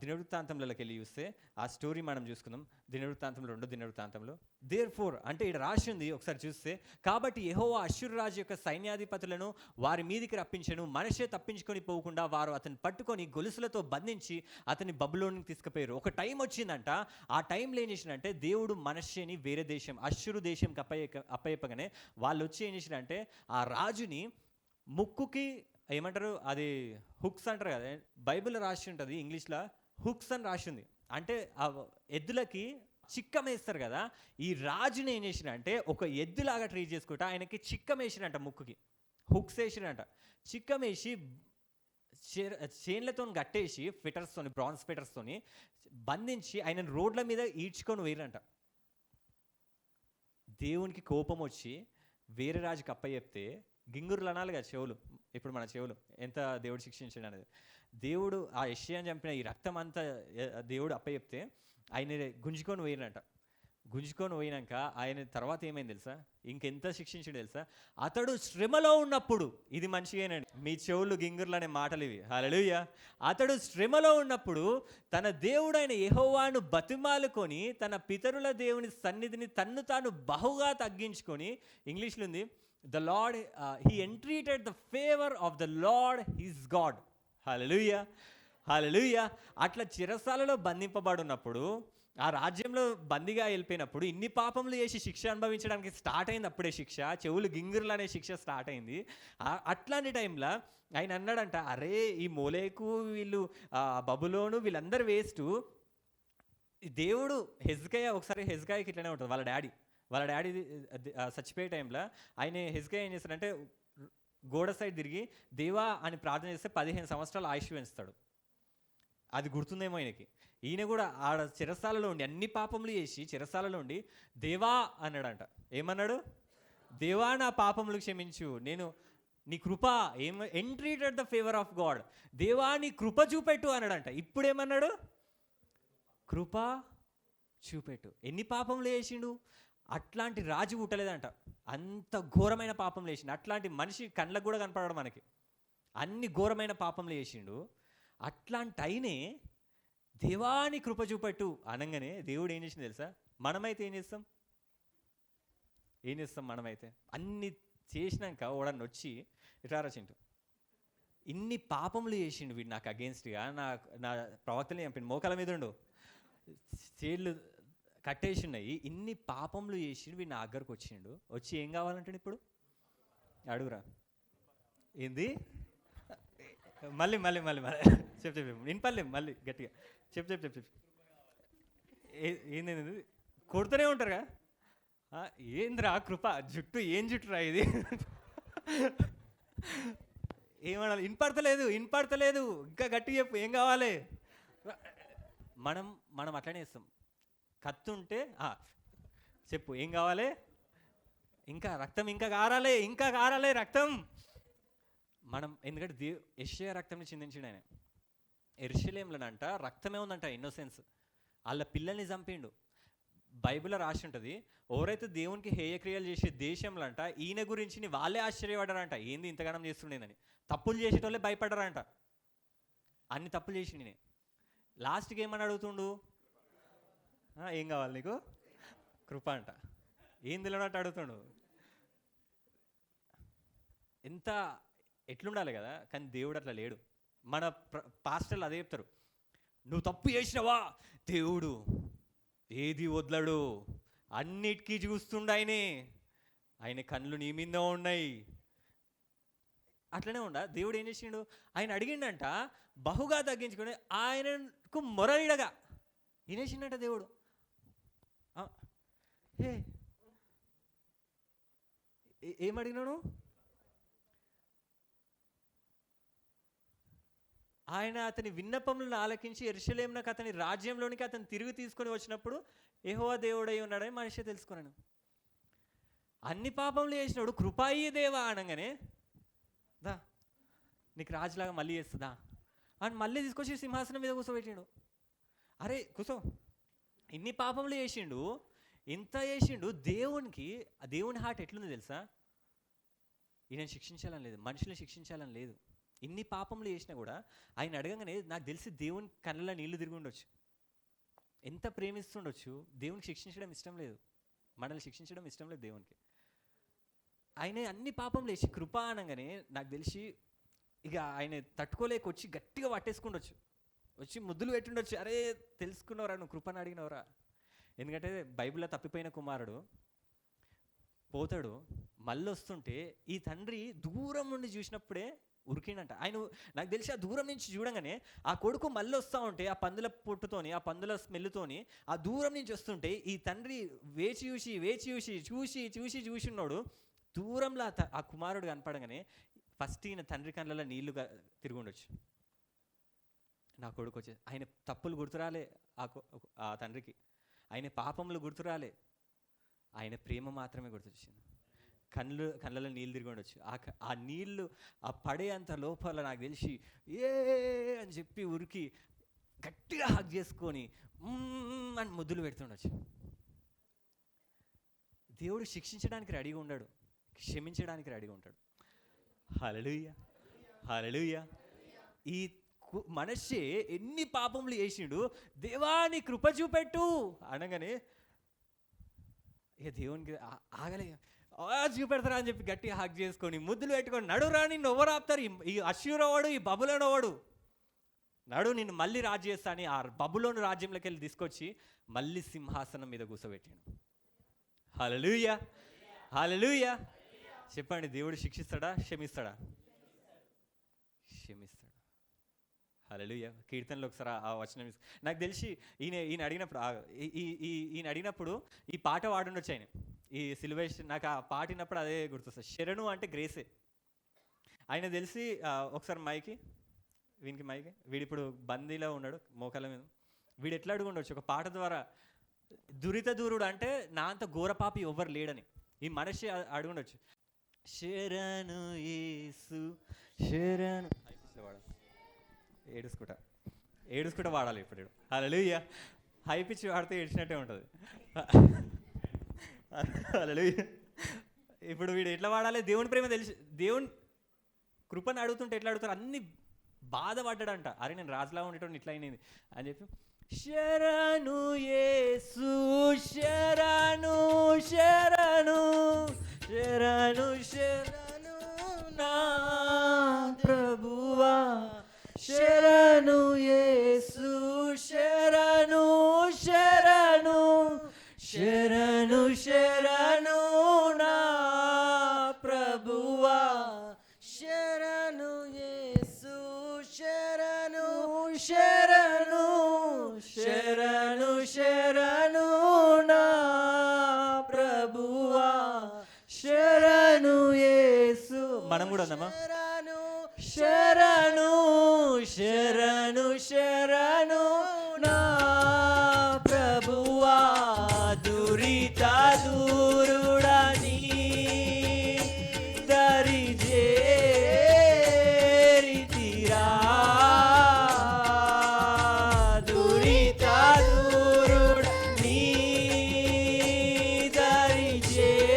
దినవృత్తాంతంలోకి వెళ్ళి చూస్తే ఆ స్టోరీ మనం చూసుకుందాం. దినవృత్తాంతంలో 2 దినవృత్తాంతంలో దేర్ఫోర్ అంటే ఇక్కడ రాసి ఉంది ఒకసారి చూస్తే, కాబట్టి యెహోవా అష్షూరు రాజు యొక్క సైన్యాధిపతులను వారి మీదికి రప్పించెను. మనష్షే తప్పించుకొని పోకుండా వారు అతన్ని పట్టుకొని గొలుసులతో బంధించి అతన్ని బబులోనికి తీసుకుపోయారు. ఒక టైం వచ్చిందంట, ఆ టైంలో ఏం చేసినంటే దేవుడు మనష్షేని వేరే దేశం అష్షూరు దేశంకి అప్పయ్యపగానే వాళ్ళు వచ్చి ఏం చేసినంటే ఆ రాజుని ముక్కుకి ఏమంటారు, అది హుక్స్ అంటారు కదా, బైబిల్లో రాసి ఉంటుంది ఇంగ్లీష్లో హుక్స్ అని రాసి ఉంది. అంటే ఆ ఎద్దులకి చిక్కం వేస్తారు కదా, ఈ రాజుని ఏం చేసినంటే ఒక ఎద్దులాగా ట్రీట్ చేసుకుంటా ఆయనకి చిక్కం వేసిరంట, ముక్కుకి హుక్స్ వేసిరంట. చిక్కం వేసి చేన్లతో కట్టేసి ఫిటర్స్తోని, బ్రాన్స్ ఫిటర్స్తోని బంధించి ఆయన రోడ్ల మీద ఈడ్చుకొని వేయరంట. దేవునికి కోపం వచ్చి వేరే రాజుకి అప్పచెప్తే గింగురులు అనాలి కదా చెవులు. ఇప్పుడు మన చెవులు ఎంత దేవుడు శిక్షించాడు అనేది. దేవుడు ఆ యెషయాని చంపిన ఈ రక్తం అంతా దేవుడు అప్పచెప్తే ఆయన గుంజుకొని పోయినట. గుంజుకొని పోయినాక ఆయన తర్వాత ఏమైంది తెలుసా? ఇంకెంత శిక్షించాడు తెలుసా? అతడు శ్రమలో ఉన్నప్పుడు, ఇది మంచిగానండి, మీ చెవులు గింగుర్లు అనే మాటలు ఇవి, హల్లెలూయా. అతడు శ్రమలో ఉన్నప్పుడు తన దేవుడైన యెహోవాను బతిమాలుకొని తన పితరుల దేవుని సన్నిధిని తన్ను తాను బహుగా తగ్గించుకొని, ఇంగ్లీష్లో ఉంది, the lord he entreated the favour of the lord his god. హల్లెలూయా, హల్లెలూయా. అట్లా చిరసాలలో బంధింపబడి ఉన్నప్పుడు, ఆ రాజ్యంలో బందీగా వెళ్ళిపోయినప్పుడు ఇన్ని పాపములు చేసి శిక్ష అనుభవించడానికి స్టార్ట్ అయింది. అప్పుడే శిక్ష, చెవులు గింగురులు అనే శిక్ష స్టార్ట్ అయింది. అట్లాంటి టైంలో ఆయన అన్నాడంట, అరే ఈ మోలేకు వీళ్ళు బబులోను వీళ్ళందరూ వేస్ట్. దేవుడు ఒకసారి హెజ్కాయకి ఇట్లనే ఉంటుంది, వాళ్ళ డాడీ చచ్చిపోయే టైంలో ఆయన హెజ్కాయ ఏం చేస్తాడంటే గోడ సైడ్ తిరిగి దేవా అని ప్రార్థన చేస్తే 15 సంవత్సరాలు ఆయుష్ పెంచుతాడు. అది గుర్తుందేమో ఆయనకి. ఈయన కూడా ఆడ చిరసాలలో ఉండి అన్ని పాపములు చేసి చిరసాలలో ఉండి దేవా అన్నాడంట. ఏమన్నాడు? దేవా నా పాపములు క్షమించు, నేను నీ కృప ఎంట్రీటెడ్ ద ఫేవర్ ఆఫ్ గాడ్, దేవా నీ కృప చూపెట్టు అన్నాడంట. ఇప్పుడు ఏమన్నాడు? కృప చూపెట్టు. ఎన్ని పాపములు చేసిండు? అట్లాంటి రాజు పుట్టలేదంట, అంత ఘోరమైన పాపములు చేసిండు. అట్లాంటి మనిషి కళ్ళకు కూడా కనపడడు మనకి, అన్ని ఘోరమైన పాపములు చేసిండు. అట్లాంటి అయినే దేవాని కృప చూపెట్టు అనగానే దేవుడు ఏం చేసింది తెలుసా? మనమైతే ఏం చేస్తాం? మనమైతే అన్ని చేసినాక ఓడన్ని వచ్చి ఇట్లా చింటూ ఇన్ని పాపములు చేసిండు వీడు నాకు అగేన్స్ట్గా, నా ప్రవక్తలు చంపిండు, మోకాల మీద ఉండు, చేళ్ళు కట్టేసి ఉన్నాయి, ఇన్ని పాపములు చేసిండు వీడు నా దగ్గరకు వచ్చిండు. వచ్చి ఏం కావాలంటాడు ఇప్పుడు? అడుగురా. ఏంది? మళ్ళీ చెప్పు వినపల్లే, మళ్ళీ గట్టిగా చెప్పు. ఏంది? కొడుతూనే ఉంటారుగా. ఏంద్రా కృప, జుట్టు ఏం జుట్టురా ఇది? ఏమనాలి? వినపడతలేదు, ఇంకా గట్టిగా చెప్పు, ఏం కావాలి? మనం అట్లనే ఇస్తాం. కత్తుంటే చెప్పు ఏం కావాలి? ఇంకా రక్తం, ఇంకా కారాలే రక్తం. మనం ఎందుకంటే యెషయా రక్తంని చిందించాడు ఆయన. యెరూషలేములోనంట రక్తమే ఉందంట, ఇన్నోసెన్స్. వాళ్ళ పిల్లల్ని చంపిండు. బైబిల్లో రాసి ఉంటుంది, ఎవరైతే దేవునికి హేయక్రియలు చేసే దేశంలో అంట ఈయన గురించి వాళ్ళే ఆశ్చర్యపడ్డారంట, ఏంది ఇంతగానం చేస్తుండేదని. తప్పులు చేసేటోళ్ళే భయపడ్డారంట, అన్ని తప్పులు చేసిండే. లాస్ట్కి ఏమని అడుగుతుండు? ఏం కావాలి నీకు? కృప అంట. ఏం తెలియనట్టు అడుగుతుండు. ఎంత ఎట్లుండాలి కదా, కానీ దేవుడు అట్లా లేడు. మన పాస్టర్లు అదే చెప్తారు, నువ్వు తప్పు చేసినవా దేవుడు ఏది వదలడు, అన్నిటికీ చూస్తుండ ఆయన కళ్ళు నీ మీద ఉన్నాయి. అట్లనే దేవుడు ఏం చేసిండు? ఆయన అడిగిండంట, బహుగా తగ్గించుకొని ఆయనకు మొరలిడగా వినేసిండట దేవుడు. ఏమడిగినాను? ఆయన అతని విన్నపములను ఆలకించి యెరూషలేమునకు అతని రాజ్యంలోనికి అతను తిరిగి తీసుకొని వచ్చినప్పుడు యెహోవా దేవుడై ఉన్నాడని మనిషి తెలుసుకున్నాను. అన్ని పాపములు చేసినాడు, కృపాయి దేవా అనగానే దా నీకు రాజులాగా మళ్ళీ చేస్తుందా అని మళ్ళీ తీసుకొచ్చి సింహాసనం మీద కూర్చోబెట్టిండు. అరే కూర్చో, ఇన్ని పాపములు చేసిండు, ఇంత చేసిండు. దేవుని హార్ట్ ఎట్లుంది తెలుసా? ఈయన శిక్షించాలని లేదు, మనుషులను శిక్షించాలని లేదు. ఇన్ని పాపములు చేసినా కూడా ఆయన అడగగానే నాకు తెలిసి దేవుని కళ్ళలో నీళ్లు తిరిగి ఉండొచ్చు. ఎంత ప్రేమిస్తుండొచ్చు. దేవునికి శిక్షించడం ఇష్టం లేదు, మనల్ని శిక్షించడం ఇష్టం లేదు దేవునికి. ఆయన అన్ని పాపములు వేసి కృప అనగానే నాకు తెలిసి ఇక ఆయన తట్టుకోలేక వచ్చి గట్టిగా పట్టేసుకుండొచ్చు, వచ్చి ముద్దులు పెట్టిండొచ్చు. అరే తెలుసుకున్నవరా, నువ్వు కృపను అడిగినవరా. ఎందుకంటే బైబిల్లో తప్పిపోయిన కుమారుడు పోతాడు, మళ్ళీ వస్తుంటే ఈ తండ్రి దూరం నుండి చూసినప్పుడే ఉరికిండంట. ఆయన నాకు తెలిసి ఆ దూరం నుంచి చూడంగానే ఆ కొడుకు మళ్ళీ వస్తూ ఉంటే ఆ పందుల పొట్టుతోని, ఆ పందుల స్మెల్తోని ఆ దూరం నుంచి వస్తుంటే ఈ తండ్రి చూసి ఉన్నాడు. దూరంలో ఆ కుమారుడు కనపడగానే ఫస్ట్ ఈయన తండ్రి కళ్ళలో నీళ్లుగా తిరిగి ఉండొచ్చు. నా కొడుకు వచ్చే ఆయన తప్పులు గుర్తురాలే ఆ తండ్రికి, ఆయన పాపములు గుర్తురాలే, ఆయన ప్రేమ మాత్రమే గుర్తొచ్చింది. కళ్ళలో నీళ్ళు తిరిగి ఉండొచ్చు. ఆ నీళ్ళు ఆ పడే అంత లోపల నాకు తెలిసి అని చెప్పి ఉరికి గట్టిగా హగ్ చేసుకొని అని ముద్దులు పెడుతుండొచ్చు. దేవుడు శిక్షించడానికి రెడీగా ఉన్నాడు, క్షమించడానికి రెడీగా ఉంటాడు. హల్లెలూయా, హల్లెలూయా. ఈ మనష్షే ఎన్ని పాపములు చేసిండు, దేవాని కృప చూపెట్టు అనగానే ఇక దేవునికి ఆగలే, చూపెడతారా అని చెప్పి గట్టిగా హగ్ చేసుకొని ముద్దులు పెట్టుకొని, నడురా నిన్ను ఎవరు ఆపుతారు, ఈ అష్యూరవాడు ఈ బబులోనవాడు, నడు నిన్ను మళ్ళీ రాజు చేస్తా అని ఆ బబులోను రాజ్యంలోకి వెళ్ళి తీసుకొచ్చి మళ్ళీ సింహాసనం మీద కూర్చోబెట్టాడు. హల్లెలూయా, హల్లెలూయా. చెప్పండి, దేవుడు శిక్షిస్తాడా క్షమిస్తాడా? క్షమిస్తాడు. హల్లెలూయా. కీర్తనలో ఒకసారి ఆ వచనం నాకు తెలిసి ఈయన అడిగినప్పుడు ఈ పాట వాడుండొచ్చు ఆయన, ఈ సిల్వేషన్. నాకు ఆ పాటినప్పుడు అదే గుర్తొస్తుంది. శరణు అంటే గ్రేసే. ఆయన తెలిసి ఒకసారి వీనికి వీడిప్పుడు బందీలో ఉన్నాడు మోకాల మీద. వీడు ఎట్లా అడుగుండొచ్చు ఒక పాట ద్వారా, దురిత దూరుడు అంటే నా అంత ఘోరపాపి ఎవ్వరు లేడని ఈ మనిషి అడుగుండొచ్చు. శరణు యేసు శరణు, ఏడుసుకుంటా వాడాలి ఇప్పుడు. హల్లెలూయా. హై పిచ్ వాడితే ఏడ్చినట్టే ఉంటుంది. హల్లెలూయా. ఇప్పుడు వీడు ఎట్లా వాడాలి? దేవుని ప్రేమ తెలిసి, దేవుని కృపను అడుగుతుంటే ఎట్లా అడుగుతారు? అన్ని బాధపడ్డాడంట. అరే నేను రాజులా ఉండేటోని ఇట్లా అయినది అని చెప్పి, శరణు యేసు శరణు శరణు శరణు శరణు నా ప్రభువా, శరణు యేసు శరణు శరణు శరణు శరణు నా ప్రభువా, శరణు యేసు శరణు శరణు శరణు శరణు నా ప్రభువా, శరణు యేసు. మనం కూడా అన్నామా? శరణు శరణు శరణు నా ప్రభువా, దురిత దూరుడని దరి చేరితిరా, దురిత దూరుడని దరి చేరితిరా,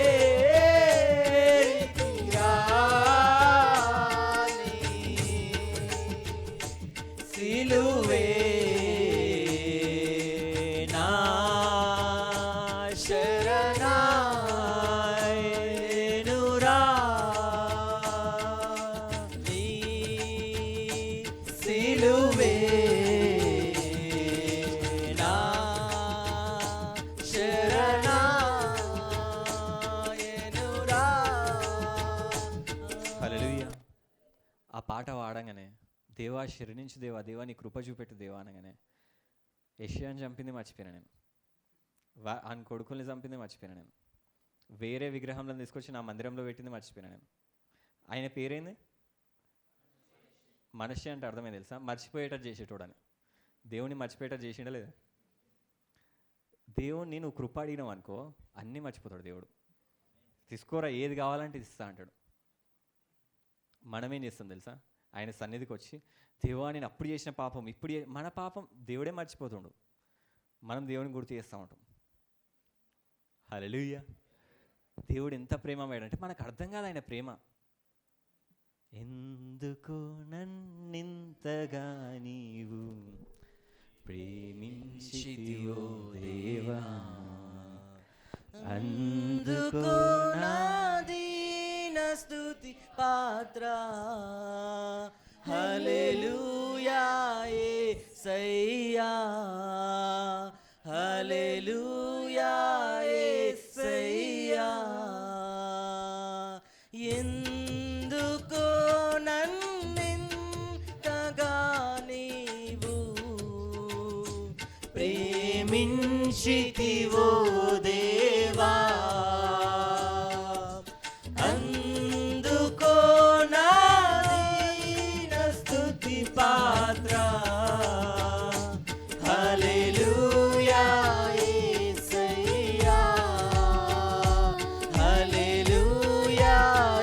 సిలువే నా శరణాయనురా, నీ సిలువే నా శరణాయనురా. హల్లెలూయా. ఆ పాట వాడంగానే, దేవా శరణించు దేవా, దేవా నీ కృప చూపెట్టు దేవా అనగానే, యెషయాని చంపింది మర్చిపోయినా నేను, ఆయన కొడుకుల్ని చంపింది మర్చిపోయినా నేను, వేరే విగ్రహంలో తీసుకొచ్చి నా మందిరంలో పెట్టింది మర్చిపోయినా నేను. ఆయన పేరేంది? మనిషి అంటే అర్థమైంది తెలుసా? మర్చిపోయేటట్టు చేసేటోడని. దేవుని మర్చిపోయేటట్టు చేసిండా లేదా? దేవుణ్ణి నువ్వు కృప అడిగినావు అనుకో, అన్నీ మర్చిపోతాడు దేవుడు. తీసుకోరా, ఏది కావాలంటే ఇస్తా అంటాడు. మనమేం చేస్తాం తెలుసా? ఆయన సన్నిధికి వచ్చి, దేవా నేను అప్పుడు చేసిన పాపం ఇప్పుడు మన పాపం దేవుడే మర్చిపోతుండు, మనం దేవుని గుర్తు చేస్తూ ఉంటాం. హల్లెలూయా. దేవుడు ఎంత ప్రేమమయ్యాడంటే మనకు అర్థం కాదు ఆయన ప్రేమ. ఎందుకు నన్నింతగా నీవు ప్రేమించితివో దేవా, అందుకో నా దీన స్తుతి పాత్ర, హల్లెలూయా యేసయ్యా, హల్లెలూయా యేసయ్యా, ఎందుకో నన్నింతగా నీవు ప్రేమించితివో దేవా, అందుకో నా దీన స్తుతి పాత్ర, హల్లెలూయా యేసయ్యా, హల్లెలూయా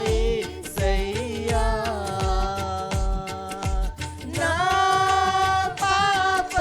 యేసయ్యా, నా పాప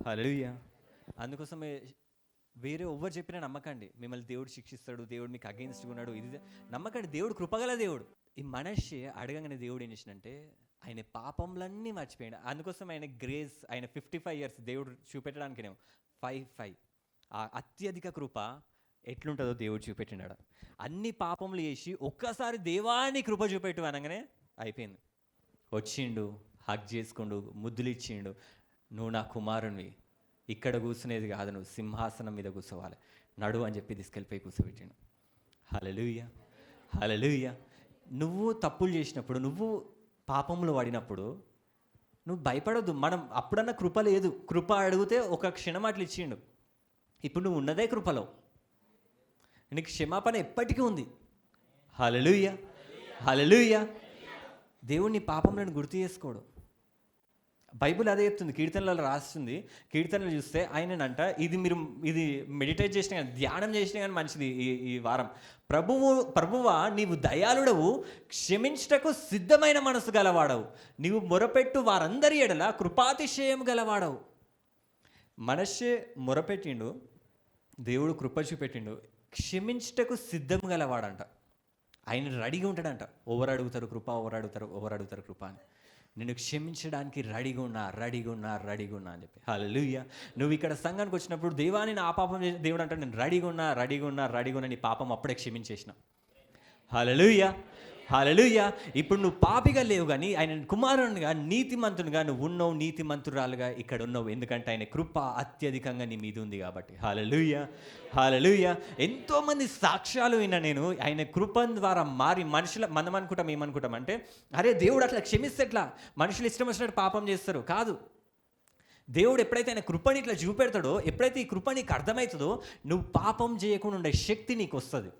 హల్లెలూయా. అందుకోసమే వేరే ఎవరు చెప్పినా నమ్మకండి. మిమ్మల్ని దేవుడు శిక్షిస్తాడు, దేవుడు మీకు అగెయిన్స్ట్గా ఉన్నాడు, ఇది నమ్మకండి. దేవుడు కృపగల దేవుడు. ఈ మనిషి అడగగానే దేవుడు ఏం చేసినంటే ఆయన పాపంలన్నీ మర్చిపోయాడు. అందుకోసం ఆయన గ్రేస్, ఆయన 55 years దేవుడు చూపెట్టడానికినేమో 5 ఆ అత్యధిక కృప ఎట్లుంటుందో దేవుడు చూపెట్టినాడు. అన్ని పాపములు చేసి ఒక్కసారి దేవాన్ని కృప చూపెట్టు అనగానే అయిపోయింది. వచ్చిండు, హగ్ చేసుకుండు, ముద్దులు ఇచ్చిండు, నువ్వు నా కుమారునివి, ఇక్కడ కూర్చునేది కాదు, నువ్వు సింహాసనం మీద కూర్చోవాలి, నడు అని చెప్పి తీసుకెళ్ళిపోయి కూర్చోబెట్టిండు. హల్లెలూయా, హల్లెలూయా. నువ్వు తప్పులు చేసినప్పుడు, నువ్వు పాపంలో పడినప్పుడు నువ్వు భయపడొద్దు. మనం అప్పుడన్నా కృప లేదు, కృప అడిగితే ఒక క్షణం అట్లా ఇచ్చిండు. ఇప్పుడు నువ్వు ఉన్నదే కృపలో, నీకు క్షమాపణ ఎప్పటికీ ఉంది. హల్లెలూయా, హల్లెలూయా. దేవుని పాపంలను గుర్తు చేసుకోడు. బైబిల్ అదే చెప్తుంది, కీర్తనలలో రాస్తుంది. కీర్తనలు చూస్తే ఆయనంట ఇది మెడిటేట్ చేసినా కానీ, ధ్యానం చేసినా కానీ మంచిది. ఈ వారం ప్రభువా నీవు దయాళుడవు, క్షమించుటకు సిద్ధమైన మనసు గలవాడవు, నీవు మొరపెట్టు వారందరి ఎడల కృపాతిశయం గలవాడవు. మనషే మొరపెట్టిండు, దేవుడు కృప చూపెట్టిండు, క్షమించుటకు సిద్ధం గలవాడంట. ఆయన రెడీగా ఉంటాడంట. ఎవరు అడుగుతారు కృప అని. నేను క్షమించడానికి రెడీగా ఉన్నా అని చెప్పి. హల్లెలూయా. నువ్వు ఇక్కడ సంఘానికి వచ్చినప్పుడు దేవాని నా పాపం దేవుడు అంటే నేను రెడీగా ఉన్నా నీ పాపం అప్పుడే క్షమించేసిన. హల్లెలూయా, హల్లెలూయా. ఇప్పుడు నువ్వు పాపిగా లేవు కానీ ఆయన కుమారునిగా, నీతిమంతునిగా నువ్వు ఉన్నావు, నీతిమంతురాలుగా ఇక్కడ ఉన్నావు. ఎందుకంటే ఆయన కృప అత్యధికంగా నీ మీద ఉంది కాబట్టి. హల్లెలూయా, హల్లెలూయా. ఎంతోమంది సాక్ష్యాలు విన్నా నేను, ఆయన కృప ద్వారా మారి మనం అనుకుంటాం, ఏమనుకుంటాం అంటే అరే దేవుడు అట్లా క్షమిస్తే ఎట్లా, మనుషులు ఇష్టం వచ్చినట్టు పాపం చేస్తారు. కాదు, దేవుడు ఎప్పుడైతే ఆయన కృపని ఇట్లా చూపెడతాడో, ఎప్పుడైతే ఈ కృప నీకు అర్థమవుతుందో, నువ్వు పాపం చేయకుండా ఉండే శక్తి నీకు వస్తుంది.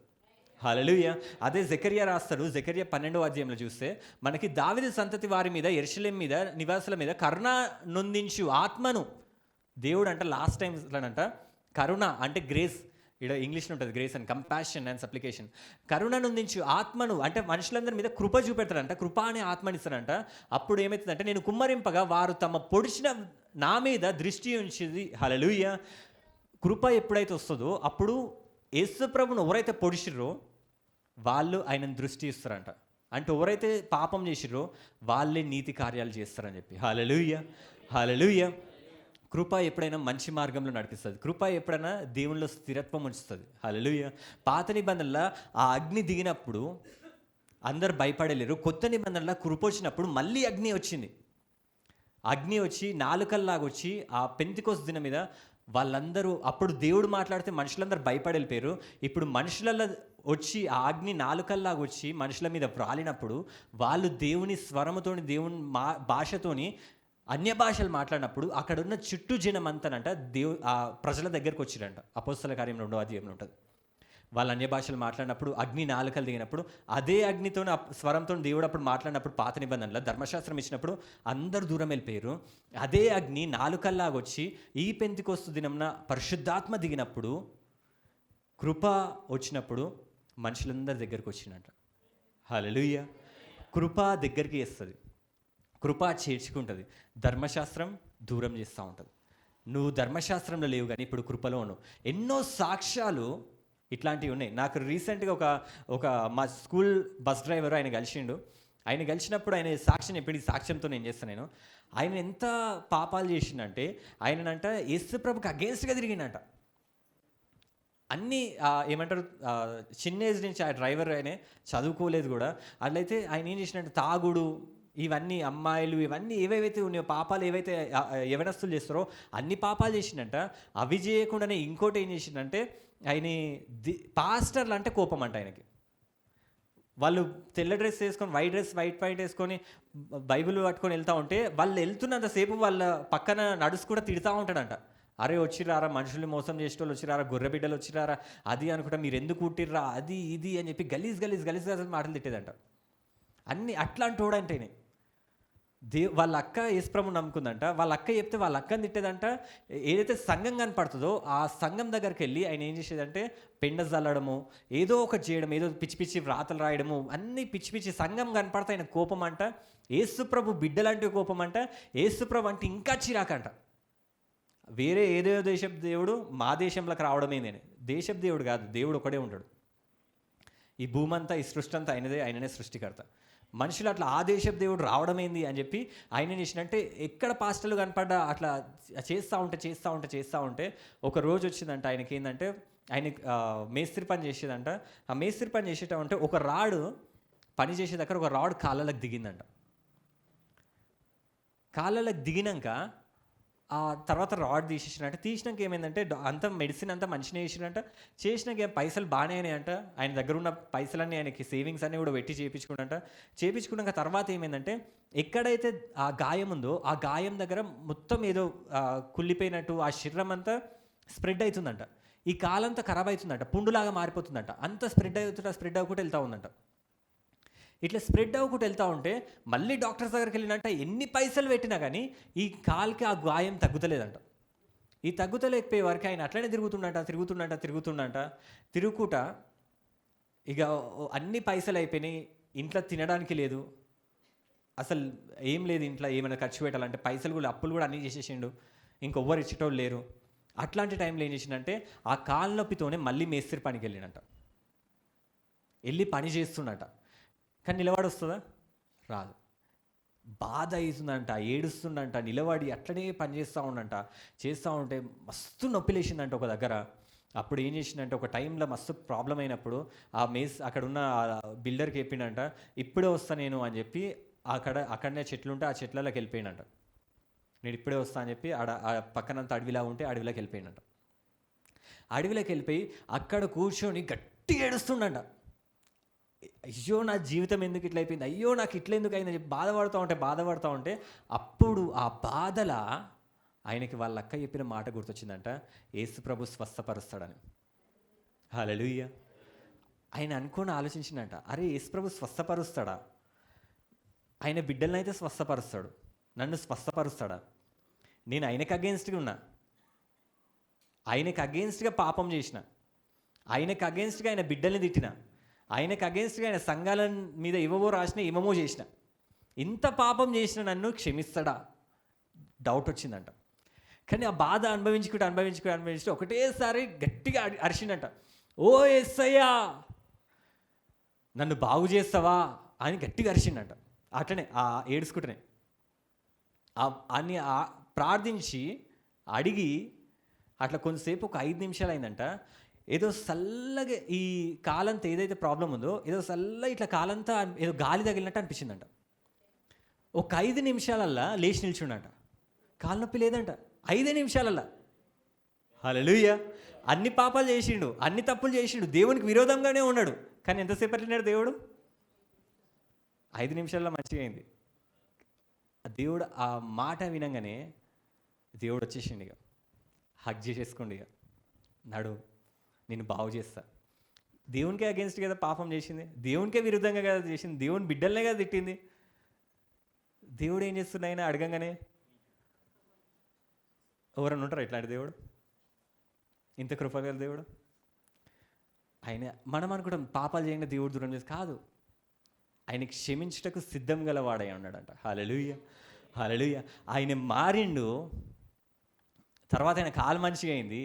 హల్లెలూయా. అదే జకర్యా రాస్తాడు. జకర్యా 12వ అధ్యాయంలో చూస్తే మనకి దావీదు సంతతి వారి మీద, యెరూషలేము మీద, నివాసుల మీద కరుణ నొందించు ఆత్మను దేవుడు అంట లాస్ట్ టైం అంట. కరుణ అంటే గ్రేస్, ఇక్కడ ఇంగ్లీష్లో ఉంటుంది grace and compassion and supplication. కరుణ నొందించు ఆత్మను అంటే మనుషులందరి మీద కృప చూపెడతాడంట, కృప అనే ఆత్మని ఇస్తాడంట. అప్పుడు ఏమవుతుందంటే నేను కుమ్మరింపగా వారు తమ పొడిచిన నా మీద దృష్టి ఉంచింది. హల్లెలూయా. కృప ఎప్పుడైతే వస్తుందో అప్పుడు యేసు ప్రభువును ఎవరైతే పొడిచిర్రో వాళ్ళు ఆయనను దృష్టి ఇస్తారంట. అంటే ఎవరైతే పాపం చేసిర్రో వాళ్ళే నీతి కార్యాలు చేస్తారని చెప్పి. హల్లెలూయా, హల్లెలూయా. కృప ఎప్పుడైనా మంచి మార్గంలో నడిపిస్తుంది. కృప ఎప్పుడైనా దేవునిలో స్థిరత్వం ఉంచుతుంది. హల్లెలూయా. పాత నిబంధనలో ఆ అగ్ని దిగినప్పుడు అందరు భయపడలేరు. కొత్త నిబంధనలో కృప వచ్చినప్పుడు మళ్ళీ అగ్ని వచ్చింది. అగ్ని వచ్చి నాలుకల్లాగా వచ్చి ఆ పెంతెకోస్తు దినం మీద వాళ్ళందరూ, అప్పుడు దేవుడు మాట్లాడితే మనుషులందరూ భయపడలేరు. ఇప్పుడు మనుషులలో వచ్చి ఆ అగ్ని నాలుకల్లాగా వచ్చి మనుషుల మీద రాలినప్పుడు వాళ్ళు దేవుని స్వరముతోని, దేవుని భాషతోని అన్య భాషలు మాట్లాడినప్పుడు అక్కడున్న చుట్టూ జనం అంతానంట ఆ ప్రజల దగ్గరకు వచ్చిరంట. అపోస్తల కార్యం 2వ అధ్యాయంలో ఉంటుంది. వాళ్ళు అన్య భాషలు మాట్లాడినప్పుడు అగ్ని నాలుకలు దిగినప్పుడు అదే అగ్నితో స్వరంతో దేవుడు అప్పుడు మాట్లాడినప్పుడు పాత నిబంధనలో ధర్మశాస్త్రం ఇచ్చినప్పుడు అందరూ దూరం వెళ్ళిపోయారు. అదే అగ్ని నాలుకల్లాగా వచ్చి ఈ పెంతెకోస్తు దినంన పరిశుద్ధాత్మ దిగినప్పుడు, కృప వచ్చినప్పుడు మనుషులందరి దగ్గరికి వచ్చిందంట. హల్లెలూయా. కృప దగ్గరికి వేస్తుంది, కృప చేర్చుకుంటుంది. ధర్మశాస్త్రం దూరం చేస్తూ ఉంటుంది. నువ్వు ధర్మశాస్త్రంలో లేవు కానీ ఇప్పుడు కృపలో ఉన్నావు. ఎన్నో సాక్ష్యాలు ఇట్లాంటివి ఉన్నాయి. నాకు రీసెంట్గా ఒక మా స్కూల్ బస్ డ్రైవర్ ఆయన కలిసిండు. ఆయన కలిసినప్పుడు ఆయన సాక్ష్యం చెప్పి, సాక్ష్యంతో నేను చేస్తాను. నేను ఆయన ఎంత పాపాలు చేసిండంటే ఆయనంట యేసు ప్రభుకి అగేన్స్ట్గా తిరిగిండంట. అన్నీ ఏమంటారు, చిన్న ఏజ్ నుంచి ఆ డ్రైవర్ ఆయన చదువుకోలేదు కూడా. అట్లయితే ఆయన ఏం చేసినట్టు తాగుడు, ఇవన్నీ అమ్మాయిలు, ఇవన్నీ ఏవేవైతే ఉన్నాయో పాపాలు, ఏవైతే యవనస్తులు చేస్తారో అన్ని పాపాలు చేసిండంట. అవి చేయకుండానే ఇంకోటి ఏం చేసిండంటే ఆయన పాస్టర్లు అంటే కోపం అంట ఆయనకి. వాళ్ళు తెల్ల డ్రెస్ వేసుకొని వైట్ వేసుకొని బైబిల్ పట్టుకొని వెళ్తూ ఉంటే వాళ్ళు వెళ్తున్నంతసేపు వాళ్ళ పక్కన నడుసు కూడా తిడుతూ ఉంటాడంట. అరే వచ్చిరారా, మనుషుల్ని మోసం చేసేటోళ్ళు వచ్చిరారా, గొర్రె బిడ్డలు వచ్చిరారా, అది అనుకుంటా, మీరు ఎందుకు కుట్టిర్రా, అది ఇది అని చెప్పి గలీజ్ మాటలు తిట్టేదంట. అన్నీ అట్లాంటి వాడంటేనే. వాళ్ళ అక్క యేసుప్రభుని నమ్ముకుందంట. వాళ్ళ అక్క చెప్తే వాళ్ళ అక్కని తిట్టేదంట. ఏదైతే సంఘం కనపడుతుందో ఆ సంఘం దగ్గరికి వెళ్ళి ఆయన ఏం చేసేదంటే పెండ చల్లడము, ఏదో ఒకటి చేయడం, ఏదో పిచ్చి వ్రాతలు రాయడము, అన్నీ పిచ్చి సంఘం కనపడితే ఆయన కోపం అంట. యేసుప్రభు బిడ్డలాంటి కోపం అంట. యేసుప్రభు అంటే ఇంకా చిరాకంట. వేరే ఏదో దేశపు దేవుడు మా దేశంలోకి రావడమే నేను. దేశపు దేవుడు కాదు, దేవుడు ఒకడే ఉంటాడు. ఈ భూమంతా, ఈ సృష్టి అంతా ఆయననే సృష్టికర్త. మనుషులు అట్లా ఆ దేశపు దేవుడు రావడమేంది అని చెప్పి ఆయన చేసినట్టే ఎక్కడ పాస్టర్లు కనపడ్డా అట్లా చేస్తూ ఉంటే ఒక రోజు వచ్చిందంట ఆయనకి. ఏంటంటే ఆయన మేస్త్రి పని చేసేదంట. ఆ మేస్త్రి పని చేసేటంటే ఒక రాడు పని చేసే దగ్గర ఒక రాడ్ కాళ్ళలకు దిగిందంట. కాళ్ళలకు దిగినాక ఆ తర్వాత రాడ్ తీసినాక ఏమైందంటే అంత మెడిసిన్ అంతా మంచిగా చేసినాక పైసలు బాగానే అయినాయంట. ఆయన దగ్గర ఉన్న పైసలన్నీ ఆయనకి సేవింగ్స్ అన్నీ కూడా పెట్టి చేయించుకున్నాక తర్వాత ఏమైందంటే ఎక్కడైతే ఆ గాయం ఉందో ఆ గాయం దగ్గర మొత్తం ఏదో కుళ్ళిపోయినట్టు ఆ శరీరం అంతా స్ప్రెడ్ అవుతుందంట. ఈ కాలంతా ఖరాబ్ అవుతుందంట, పుండులాగా మారిపోతుందంట. అంత స్ప్రెడ్ అవ్వకుండా వెళ్తూ ఉందంట. ఇట్లా స్ప్రెడ్ అవ్వకుండా వెళ్తూ ఉంటే మళ్ళీ డాక్టర్స్ దగ్గరికి వెళ్ళినట్ట ఎన్ని పైసలు పెట్టినా కానీ ఈ కాలుకి ఆ గాయం తగ్గుతలేదంట. ఈ తగ్గుతలేకపోయే వరకు ఆయన అట్లనే తిరుగుకుంటా ఇక అన్ని పైసలు అయిపోయినాయి. ఇంట్లో తినడానికి లేదు, అసలు ఏం లేదు. ఇంట్లో ఏమైనా ఖర్చు పెట్టాలంటే పైసలు కూడా అప్పులు కూడా అన్నీ చేసేసిండు, ఇంకొవ్వరు ఇచ్చేటోళ్ళు లేరు. అట్లాంటి టైంలో ఏం చేసిండంటే ఆ కాళ్ళ నొప్పితోనే మళ్ళీ మేస్త్రి పనికి వెళ్ళినట్ట. వెళ్ళి పని చేస్తున్నట. కానీ నిలబడి వస్తుందా? రాదు. బాధ అవుతుందంట, ఏడుస్తుందంట, నిలబడి అట్లనే పని చేస్తూ ఉంటే మస్తు నొప్పి లేచిందంట ఒక దగ్గర. అప్పుడు ఏం చేసిందంటే ఒక టైంలో మస్తు ప్రాబ్లం అయినప్పుడు అక్కడ ఉన్న బిల్డర్కి చెప్పిండంట, ఇప్పుడే వస్తా నేను అని చెప్పి అక్కడనే చెట్లు ఉంటే ఆ చెట్లలోకి వెళ్ళిపోయినంట. నేను ఇప్పుడే వస్తా అని చెప్పి ఆ పక్కనంత అడవిలా ఉంటే అడవిలోకి వెళ్ళిపోయినంట. అడవిలోకి వెళ్ళిపోయి అక్కడ కూర్చొని గట్టిగా ఏడుస్తుండంట. అయ్యో నా జీవితం ఎందుకు ఇట్లా అయిపోయింది, అయ్యో నాకు ఇట్లా ఎందుకు అయిందని చెప్పి బాధపడుతూ ఉంటే అప్పుడు ఆ బాధల ఆయనకి వాళ్ళ అక్క చెప్పిన మాట గుర్తొచ్చిందంట, యేసు ప్రభు స్వస్థపరుస్తాడని. హల్లెలూయా. ఆయన అనుకోని ఆలోచించిందంట, అరే యేసు ప్రభు స్వస్థపరుస్తాడా? ఆయన బిడ్డలను అయితే స్వస్థపరుస్తాడు, నన్ను స్వస్థపరుస్తాడా? నేను ఆయనకు అగెన్స్ట్గా ఉన్నా, ఆయనకు అగెన్స్ట్గా పాపం చేసిన, ఆయనకు అగెన్స్ట్గా ఆయన బిడ్డల్ని తిట్టిన, ఆయనకు అగెన్స్ట్గా ఆయన సంఘాల మీద ఏమేమో చేసిన, ఇంత పాపం చేసిన నన్ను క్షమిస్తాడా? డౌట్ వచ్చిందంట. కానీ ఆ బాధ అనుభవించుకుంటూ ఒకటేసారి గట్టిగా అరిచిందంట, ఓ యేసయ్యా నన్ను బాగు చేస్తావా అని గట్టిగా అరిచిందంట. అట్లనే ఏడుచుకుంటూనే అని ప్రార్థించి అడిగి అట్లా కొంతసేపు ఒక 5 నిమిషాలు అయిందంట. ఏదో చల్లగా ఈ కాలంతా ఏదైతే ప్రాబ్లం ఉందో ఏదో చల్ల ఇట్లా కాలంతా ఏదో గాలి తగిలినట్టు అనిపించిందంట. ఒక 5 నిమిషాలల్లా లేచి నిల్చుండంట. కాలు నొప్పి లేదంట 5 నిమిషాలల్లా. హల్లెలూయా. అన్ని పాపాలు చేసిండు, అన్ని తప్పులు చేసిండు, దేవునికి విరోధంగానే ఉన్నాడు. కానీ ఎంతసేపు అట్లినాడు దేవుడు? 5 నిమిషాల్లో మంచిగా అయింది. దేవుడు ఆ మాట వినంగానే దేవుడు వచ్చేసిండు. ఇక హగ్ చేసేసుకోండి, ఇక నడు నేను బాగు చేస్తా. దేవునికే అగెన్స్ట్ కదా పాపం చేసింది, దేవునికే విరుద్ధంగా కదా చేసింది, దేవుని బిడ్డలనే కదా తిట్టింది. దేవుడు ఏం చేస్తున్నాయని అడగంగానే ఎవరన్నా ఉంటారా ఇట్లాంటి దేవుడు? ఇంత కృపగల దేవుడు ఆయన. మనం అనుకుంటాం పాపాలు చేయంగా దేవుడు దూరం చేసి, కాదు, ఆయనకి క్షమించుటకు సిద్ధం గలవాడై ఉన్నాడంట. హల్లెలూయా, హల్లెలూయా. ఆయన మారిండు. తర్వాత ఆయన కాలు మంచిగా అయింది,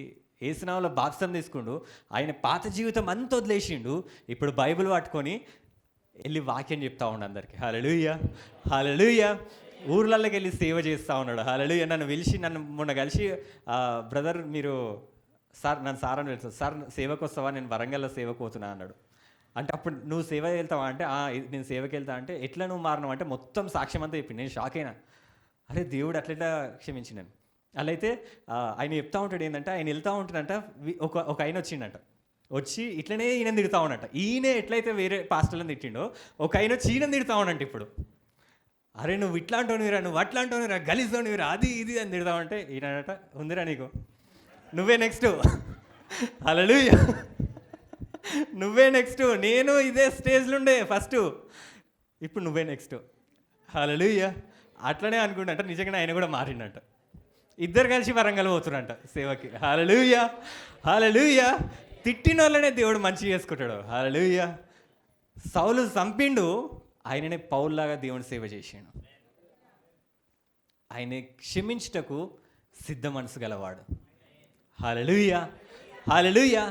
ఏసునామములో బాప్తిసం తీసుకుండు, ఆయన పాత జీవితం అంతా వదిలేసిండు. ఇప్పుడు బైబిల్ పట్టుకొని వెళ్ళి వాక్యం చెప్తా ఉన్నాడు అందరికి. హల్లెలూయా, హల్లెలూయా. ఊర్లలోకి వెళ్ళి సేవ చేస్తూ ఉన్నాడు. హల్లెలూయా. నన్ను మొన్న కలిసి, బ్రదర్ మీరు సార్ అని వెళ్తాను, సార్ సేవకు వస్తావా, నేను వరంగల్లో సేవకు పోతున్నా అన్నాడు. అంటే అప్పుడు నువ్వు సేవ వెళ్తావా అంటే, నేను సేవకి వెళ్తా అంటే, ఎట్లా నువ్వు మారినావు అంటే మొత్తం సాక్ష్యం అంతా చెప్పింది. నేను షాక్ అయినా, అరే దేవుడు అట్లా క్షమించినాను. అలా అయితే ఆయన చెప్తా ఉంటాడు ఏంటంటే, ఆయన వెళ్తూ ఉంటాడంట, ఒక ఆయన వచ్చిండంట, వచ్చి ఇట్లనే ఈయన తిడుతూ ఉన్నట్ట. ఈయన ఎట్లయితే వేరే పాస్టర్లను తిట్టిండో ఒక ఆయన వచ్చి ఈయన తిడుతూ ఉన్నట్టు. ఇప్పుడు అరే నువ్వు ఇట్లా అంటావునిరా, నువ్వు అట్లా అంటావునిరా, గలీజునిరా, అది ఇది అని తిడతావంటే ఈయనట, ఉందిరా నీకు, నువ్వే నెక్స్ట్. హల్లెలూయా. నువ్వే నెక్స్ట్. నేను ఇదే స్టేజ్లో ఉండే ఫస్ట్, ఇప్పుడు నువ్వే నెక్స్ట్. హల్లెలూయా. అట్లనే అనుకుంటా నిజంగానే ఆయన కూడా మారిండంట. ఇద్దరు కలిసి వరంగల్ పోతున్నంట సేవకి. హల్లెలూయా, హల్లెలూయా. తిట్టిన వాళ్ళనే దేవుడు మంచి చేసుకుంటాడు. హల్లెలూయా. సౌలు చంపిండు, ఆయననే పౌల్లాగా దేవుని సేవ చేసాడు. ఆయన క్షమించుటకు సిద్ధ మనసు గలవాడు. హల్లెలూయా, హల్లెలూయా.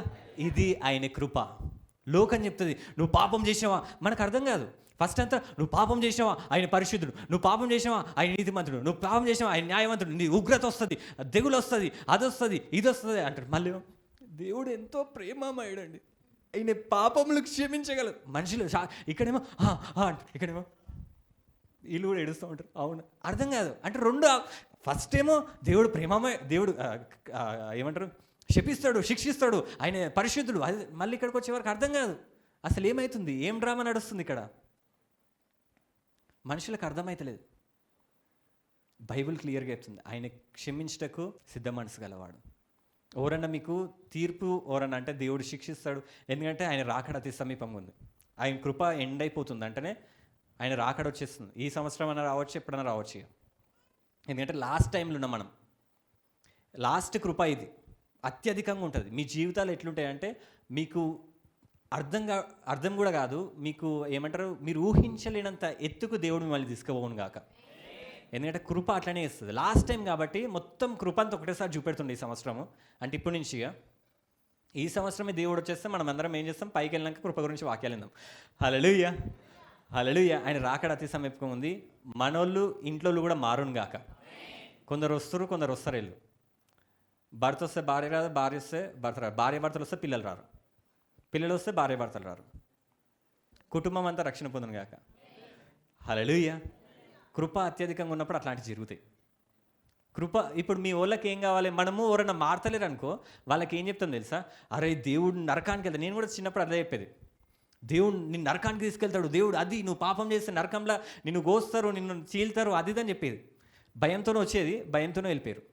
ఇది ఆయన కృప. లోకం చెప్తుంది నువ్వు పాపం చేసినావా, మనకు అర్థం కాదు. ఫస్ట్ అంతా నువ్వు పాపం చేసినావా ఆయన పరిశుద్ధుడు, నువ్వు పాపం చేసినావా ఆయన నీతిమంతుడు, నువ్వు పాపం చేసినావా ఆయన న్యాయవంతుడు, నీ ఉగ్రత వస్తుంది, తెగులు వస్తుంది, అది వస్తుంది, ఇది వస్తుంది అంటారు. మళ్ళీ దేవుడు ఎంతో ప్రేమమయుడండి, ఆయన పాపములు క్షమించగలరు. మనుషులు ఇక్కడేమో ఇక్కడేమో వీళ్ళు కూడా ఏడుస్తూ ఉంటారు. అవును, అర్థం కాదు. అంటే రెండు, ఫస్ట్ ఏమో దేవుడు ప్రేమమయ, దేవుడు ఏమంటారు శపిస్తాడు, శిక్షిస్తాడు, ఆయన పరిశుద్ధుడు. అది మళ్ళీ ఇక్కడికి వచ్చే వరకు అర్థం కాదు అసలు ఏమవుతుంది, ఏం డ్రామా నడుస్తుంది ఇక్కడ. మనుషులకు అర్థమవుతలేదు. బైబిల్ క్లియర్గా చెప్తుంది ఆయన క్షమించటకు సిద్ధ మనసు గలవాడు. ఎవరన్నా మీకు తీర్పు ఎవరన్నా అంటే దేవుడు శిక్షిస్తాడు, ఎందుకంటే ఆయన రాకడ అతి సమీపంగా ఉంది. ఆయన కృప ఎండ్ అయిపోతుంది అంటేనే ఆయన రాకడ వచ్చేస్తుంది. ఈ సంవత్సరం అన్నా రావచ్చు, ఎప్పుడన్నా రావచ్చు. ఎందుకంటే లాస్ట్ టైంలో ఉన్నాం మనం. లాస్ట్ కృప ఇది అత్యధికంగా ఉంటుంది. మీ జీవితాలు ఎట్లుంటాయంటే మీకు అర్థం కూడా కాదు, మీకు ఏమంటారు, మీరు ఊహించలేనంత ఎత్తుకు దేవుడు మిమ్మల్ని తీసుకుపోవును గాక. ఎందుకంటే కృప అట్లనే ఇస్తుంది. లాస్ట్ టైం కాబట్టి మొత్తం కృప అంతా ఒకటేసారి చూపెడుతుంది ఈ సంవత్సరము. అంటే ఇప్పటి నుంచి ఈ సంవత్సరమే దేవుడు వచ్చేస్తే మనం అందరం ఏం చేస్తాం, పైకి వెళ్ళినాక కృప గురించి వాక్యాలు విందాం. హల్లెలూయా, హల్లెలూయా. ఆయన రాకడ అతి సమీపంగా ఉంది. మనోళ్ళు ఇంట్లో కూడా మారును గాక. కొందరు వస్తారు, కొందరు వస్తారు వీళ్ళు. భర్త వస్తే భార్య రాదు, భార్య వస్తే భర్త రాదు, భార్య భర్తలు వస్తే పిల్లలు రారు, పిల్లలు వస్తే భార్య భర్తలు రారు. కుటుంబం అంతా రక్షణ పొందును గాక. హల్లెలూయా. కృప అత్యధికంగా ఉన్నప్పుడు అట్లాంటివి జరుగుతాయి. కృప ఇప్పుడు మీ వాళ్ళకి ఏం కావాలి, మనము ఎవరన్నా మారతలేరు అనుకో, వాళ్ళకి ఏం చెప్తాం తెలుసా, అరే దేవుడు నరకానికి వెళ్తాడు. నేను కూడా చిన్నప్పుడు అదే చెప్పేది, దేవుడు నిన్ను నరకానికి తీసుకెళ్తాడు, దేవుడు అది నువ్వు పాపం చేస్తే నరకంలో నిన్ను గోస్తారు, నిన్ను చీల్తారు, అది అని చెప్పేది. భయంతోనే వచ్చేది, భయంతోనే వెళ్ళిపోయారు.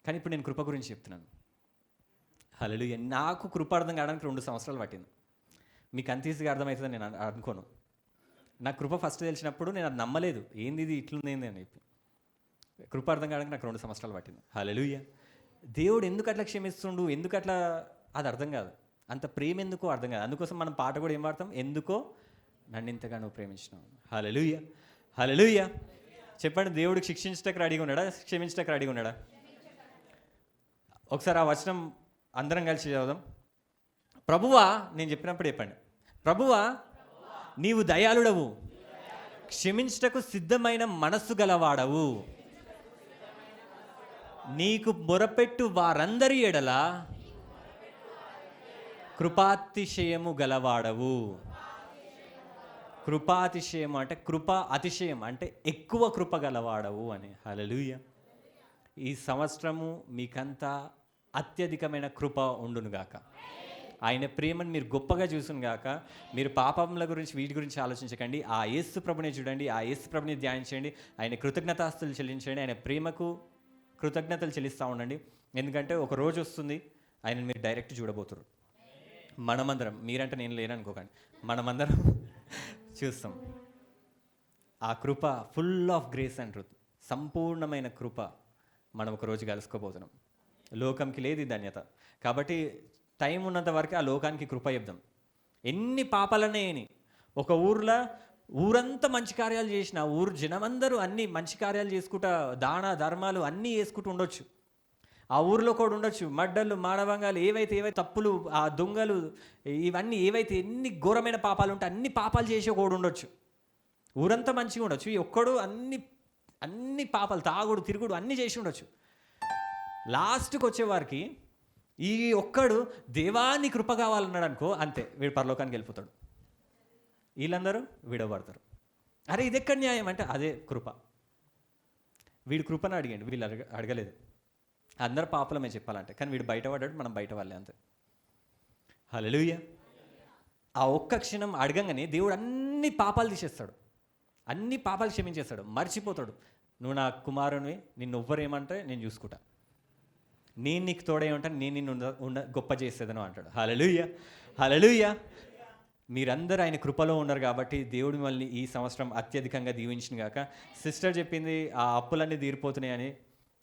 కానీ ఇప్పుడు నేను కృప గురించి చెప్తున్నాను. హల్లెలూయా. నాకు కృప అర్థం కావడానికి 2 సంవత్సరాలు పట్టింది. మీకు అంత ఈజీగా అర్థమవుతుందని నేను అనుకోను. నాకు కృప ఫస్ట్ తెలిసినప్పుడు నేను అది నమ్మలేదు, ఏంది ఇది ఇట్లుంది ఏంది అని చెప్పి. కృప అర్థం కావడానికి నాకు 2 సంవత్సరాలు పట్టింది. హల్లెలూయా. దేవుడు ఎందుకు అట్లా క్షమిస్తుండు, ఎందుకు అట్లా, అది అర్థం కాదు. అంత ప్రేమ ఎందుకో అర్థం కాదు. అందుకోసం మనం పాట కూడా ఏం పాడతాం, ఎందుకో నన్ను ఇంతగా నువ్వు ప్రేమించినావు. హల్లెలూయా, హల్లెలూయా. చెప్పండి, దేవుడికి శిక్షించడానికి రెడీగా ఉన్నాడా, క్షమించడానికి రెడీగా ఉన్నాడా? ఒకసారి ఆ వచనం అందరం కలిసి చదువుదాం. ప్రభువా, నేను చెప్పినప్పుడు చెప్పండి, ప్రభువా నీవు దయాళుడవు, క్షమించుటకు సిద్ధమైన మనస్సు గలవాడవు, నీకు మొరపెట్టు వారందరి ఎడల కృపాతిశయము గలవాడవు. కృపాతిశయం అంటే కృప అతిశయం అంటే ఎక్కువ కృప గలవాడవు అని. హల్లెలూయా. ఈ సంవత్సరము మీకంతా అత్యధికమైన కృప ఉండునుగాక. ఆయన ప్రేమను మీరు గొప్పగా చూసునుగాక. మీరు పాపముల గురించి వీటి గురించి ఆలోచించకండి, ఆ యేసు ప్రభుని చూడండి, ఆ యేసు ప్రభుని ధ్యానించండి, ఆయన కృతజ్ఞతాస్తులు చెల్లించండి, ఆయన ప్రేమకు కృతజ్ఞతలు చెల్లిస్తూ ఉండండి. ఎందుకంటే ఒక రోజు వస్తుంది ఆయన మీరు డైరెక్ట్ చూడబోతున్నారు. మనమందరం, మీరంటే నేను లేననుకోకండి, మనమందరం చూస్తాం. ఆ కృప full of grace and truth, సంపూర్ణమైన కృప మనం ఒక రోజు కలుసుకోబోతున్నాం. లోకంకి లేదు ఈ ధన్యత. కాబట్టి టైం ఉన్నంత వరకు ఆ లోకానికి కృప చెప్దాం. ఎన్ని పాపాలనేని ఒక ఊరంతా మంచి కార్యాలు చేసిన ఊరు జనమందరూ అన్ని మంచి కార్యాలు చేసుకుంటా, దాన ధర్మాలు అన్నీ వేసుకుంటూ ఉండొచ్చు. ఆ ఊరిలో కూడా ఉండొచ్చు మడ్డలు, మానవంగాలు, ఏవైతే తప్పులు, ఆ దొంగలు, ఇవన్నీ ఏవైతే ఎన్ని ఘోరమైన పాపాలు ఉంటే అన్ని పాపాలు చేసే కూడా ఉండొచ్చు. ఊరంతా మంచిగా ఉండొచ్చు, ఈ ఒక్కడు అన్ని పాపాలు, తాగుడు, తిరుగుడు అన్నీ చేసి ఉండొచ్చు. లాస్ట్కి వచ్చేవారికి ఈ ఒక్కడు దేవాన్ని కృప కావాలన్నాడు అనుకో, అంతే, వీడు పరలోకానికి వెళ్ళిపోతాడు. వీళ్ళందరూ విడవబడతారు. అరే ఇది ఎక్కడ న్యాయం అంటే అదే కృప. వీడు కృపను అడిగండి, వీళ్ళు అడగలేదు. అందరు పాపలమే చెప్పాలంటే, కానీ వీడు బయటపడ్డాడు, మనం బయట వాళ్ళే, అంతే. హల్లెలూయా. ఆ ఒక్క క్షణం అడగంగానే దేవుడు అన్ని పాపాలు తీసేస్తాడు, అన్ని పాపాలు క్షమించేస్తాడు, మర్చిపోతాడు. నువ్వు నా కుమారునివి, నిన్ను ఎవ్వరేమంటే నేను చూసుకుంటా, నేను నీకు తోడే ఉంటాను, నేను నిన్ను గొప్ప చేసేదను అంటాడు. హల్లెలూయా, హల్లెలూయా. మీరందరూ ఆయన కృపలో ఉన్నారు కాబట్టి దేవుడు మిమ్మల్ని ఈ సంవత్సరం అత్యధికంగా దీవించిన గాక. సిస్టర్ చెప్పింది ఆ అప్పులన్నీ తీరిపోతున్నాయని.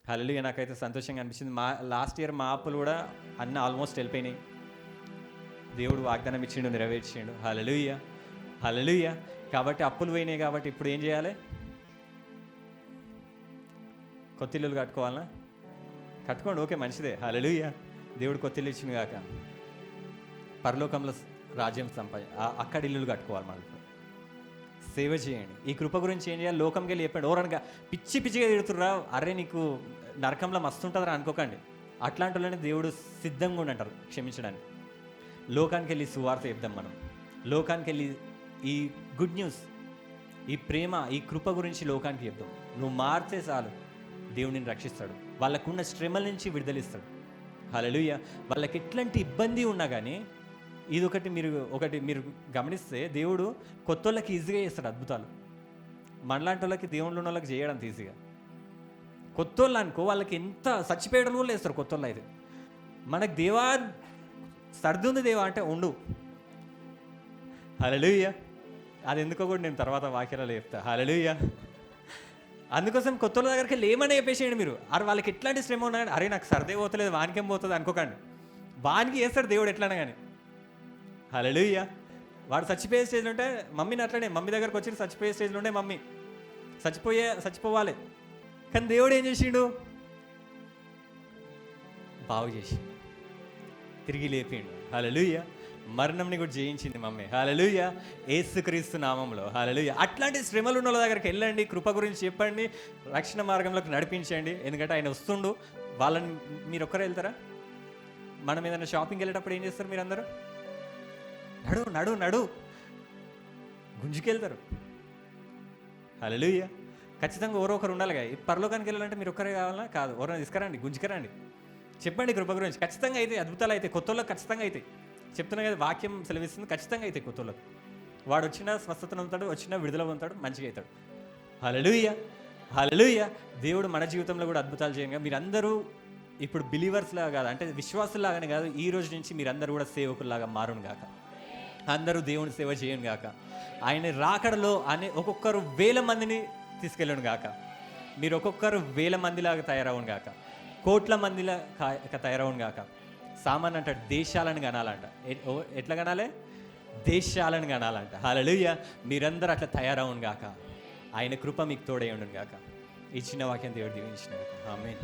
హల్లెలూయా. నాకైతే సంతోషంగా అనిపించింది. లాస్ట్ ఇయర్ మా అప్పులు కూడా అన్నీ ఆల్మోస్ట్ వెళ్ళిపోయినాయి. దేవుడు వాగ్దానం ఇచ్చిండు, నెరవేర్చిండు. హల్లెలూయా, హల్లెలూయా. కాబట్టి అప్పులు పోయినాయి కాబట్టి ఇప్పుడు ఏం చేయాలి? కొత్త ఇల్లులు కట్టుకోవాలనా? కట్టుకోండి, ఓకే, మంచిదే. హల్లెలూయా. దేవుడు కొత్త ఇల్లు ఇచ్చింది కాక పరలోకంలో రాజ్యం అక్కడ ఇల్లులు కట్టుకోవాలి. మనకు సేవ చేయండి. ఈ కృప గురించి ఏం చేయాలి? లోకంకి వెళ్ళి చెప్పండి. ఎవరనగా పిచ్చి పిచ్చిగా తిడుతుర్రా, అరే నీకు నరకంలో మస్తు ఉంటుందని అనుకోకండి. అట్లాంటి వాళ్ళని దేవుడు సిద్ధంగా ఉండంటారు క్షమించడానికి. లోకానికి వెళ్ళి సువార్త చెప్దాం. మనం లోకానికి వెళ్ళి ఈ గుడ్ న్యూస్, ఈ ప్రేమ, ఈ కృప గురించి లోకానికి చెప్దాం. నువ్వు మారితే చాలు, దేవుడు నిన్ను రక్షిస్తాడు. వాళ్ళకున్న శ్రమల నుంచి విడుదలిస్తాడు. హల్లెలూయా. వాళ్ళకి ఎట్లాంటి ఇబ్బంది ఉన్నా కానీ ఇది ఒకటి మీరు గమనిస్తే, దేవుడు కొత్త వాళ్ళకి ఈజీగా చేస్తాడు అద్భుతాలు. మనలాంటి వాళ్ళకి, దేవుళ్ళు ఉన్న వాళ్ళకి చేయడం ఈజీగా. కొత్త వాళ్ళు అనుకో, వాళ్ళకి ఎంత చచ్చిపోయడం కూడా వేస్తారు కొత్త వాళ్ళు అయితే. మనకు దేవా సర్ది ఉంది దేవా అంటే ఉండు. హల్లెలూయా. అది ఎందుకో కూడా నేను తర్వాత వాక్యాలలో చెప్తా. హల్లెలూయా. అందుకోసం కొత్త వాళ్ళ దగ్గరికి లేమని చెప్పేసేయండి మీరు. అరే వాళ్ళకి ఎట్లాంటి శ్రమ ఉన్నా కానీ, అరే నాకు సర్దే పోతలేదు, వానికేం పోతుంది అనుకోకండి. వానికి చేస్తాడు దేవుడు ఎట్లన్నా కానీ. హల్లెలూయా. వాడు చచ్చిపోయే స్టేజ్లో ఉంటే మమ్మీని అట్లనే, మమ్మీ దగ్గరకు వచ్చి చచ్చిపోయే స్టేజ్లో ఉండే మమ్మీ చచ్చిపోవాలి. కానీ దేవుడు ఏం చేసిండు? బాగు చేసి తిరిగి లేపిండు. హల్లెలూయా. మరణంని కూడా జయించింది మమ్మీ. హల్లెలూయా. యేసుక్రీస్తు నామంలో. హల్లెలూయా. అట్లాంటి శ్రమలు ఉన్న దగ్గరికి వెళ్ళండి, కృప గురించి చెప్పండి, రక్షణ మార్గంలోకి నడిపించండి. ఎందుకంటే ఆయన వస్తుండు. వాళ్ళని మీరు ఒక్కరే వెళ్తారా? మనం ఏదైనా షాపింగ్కి వెళ్ళేటప్పుడు ఏం చేస్తారు? మీరు అందరూ నడు గుంజుకెళ్తారు. హల్లెలూయా. ఖచ్చితంగా ఎవరో ఒకరు ఉండాలిగా. ఈ పరలోకానికి వెళ్ళాలంటే మీరు ఒక్కరే కావాలా? కాదు, ఎవరైనా తీసుకురండి, గుంజుకురండి, చెప్పండి కృప గురించి. ఖచ్చితంగా అయితే అద్భుతాలు అయితే కొత్త వాళ్ళకి ఖచ్చితంగా అయితే. చెప్తున్నా కదా, వాక్యం సెలవిస్తుంది, ఖచ్చితంగా అయితే కొత్త వాళ్ళకి. వాడు వచ్చినా స్వస్థతను పొందుతాడు, వచ్చినా విడుదల పొందుతాడు, మంచిగా అవుతాడు. హల్లెలూయా. హల్లెలూయా. దేవుడు మన జీవితంలో కూడా అద్భుతాలు చేయంగా. మీరందరూ ఇప్పుడు బిలీవర్స్లాగా కాదు, అంటే విశ్వాసులాగానే కాదు, ఈ రోజు నుంచి మీరందరూ కూడా సేవకుల్లాగా మారును గాక. అందరూ దేవుని సేవ చేయను గాక. ఆయన రాకడలో ఒక్కొక్కరు 1000 మందిని తీసుకెళ్ళను గాక. మీరు ఒక్కొక్కరు 1000 మందిలాగా తయారవును గాక, కోట్ల మందిలా తయారవును గాక. సామాన్ అంటాడు దేశాలను కనాలంట. ఎట్లా కనాలి? దేశాలను కనాలంట. హల్లెలూయా. మీరందరూ అట్లా తయారవును గాక. ఆయన కృప మీకు తోడై ఉండును గాక. ఈ చిన్న వాక్యం దేవుడు దీవించిన గాక. ఆమేన్.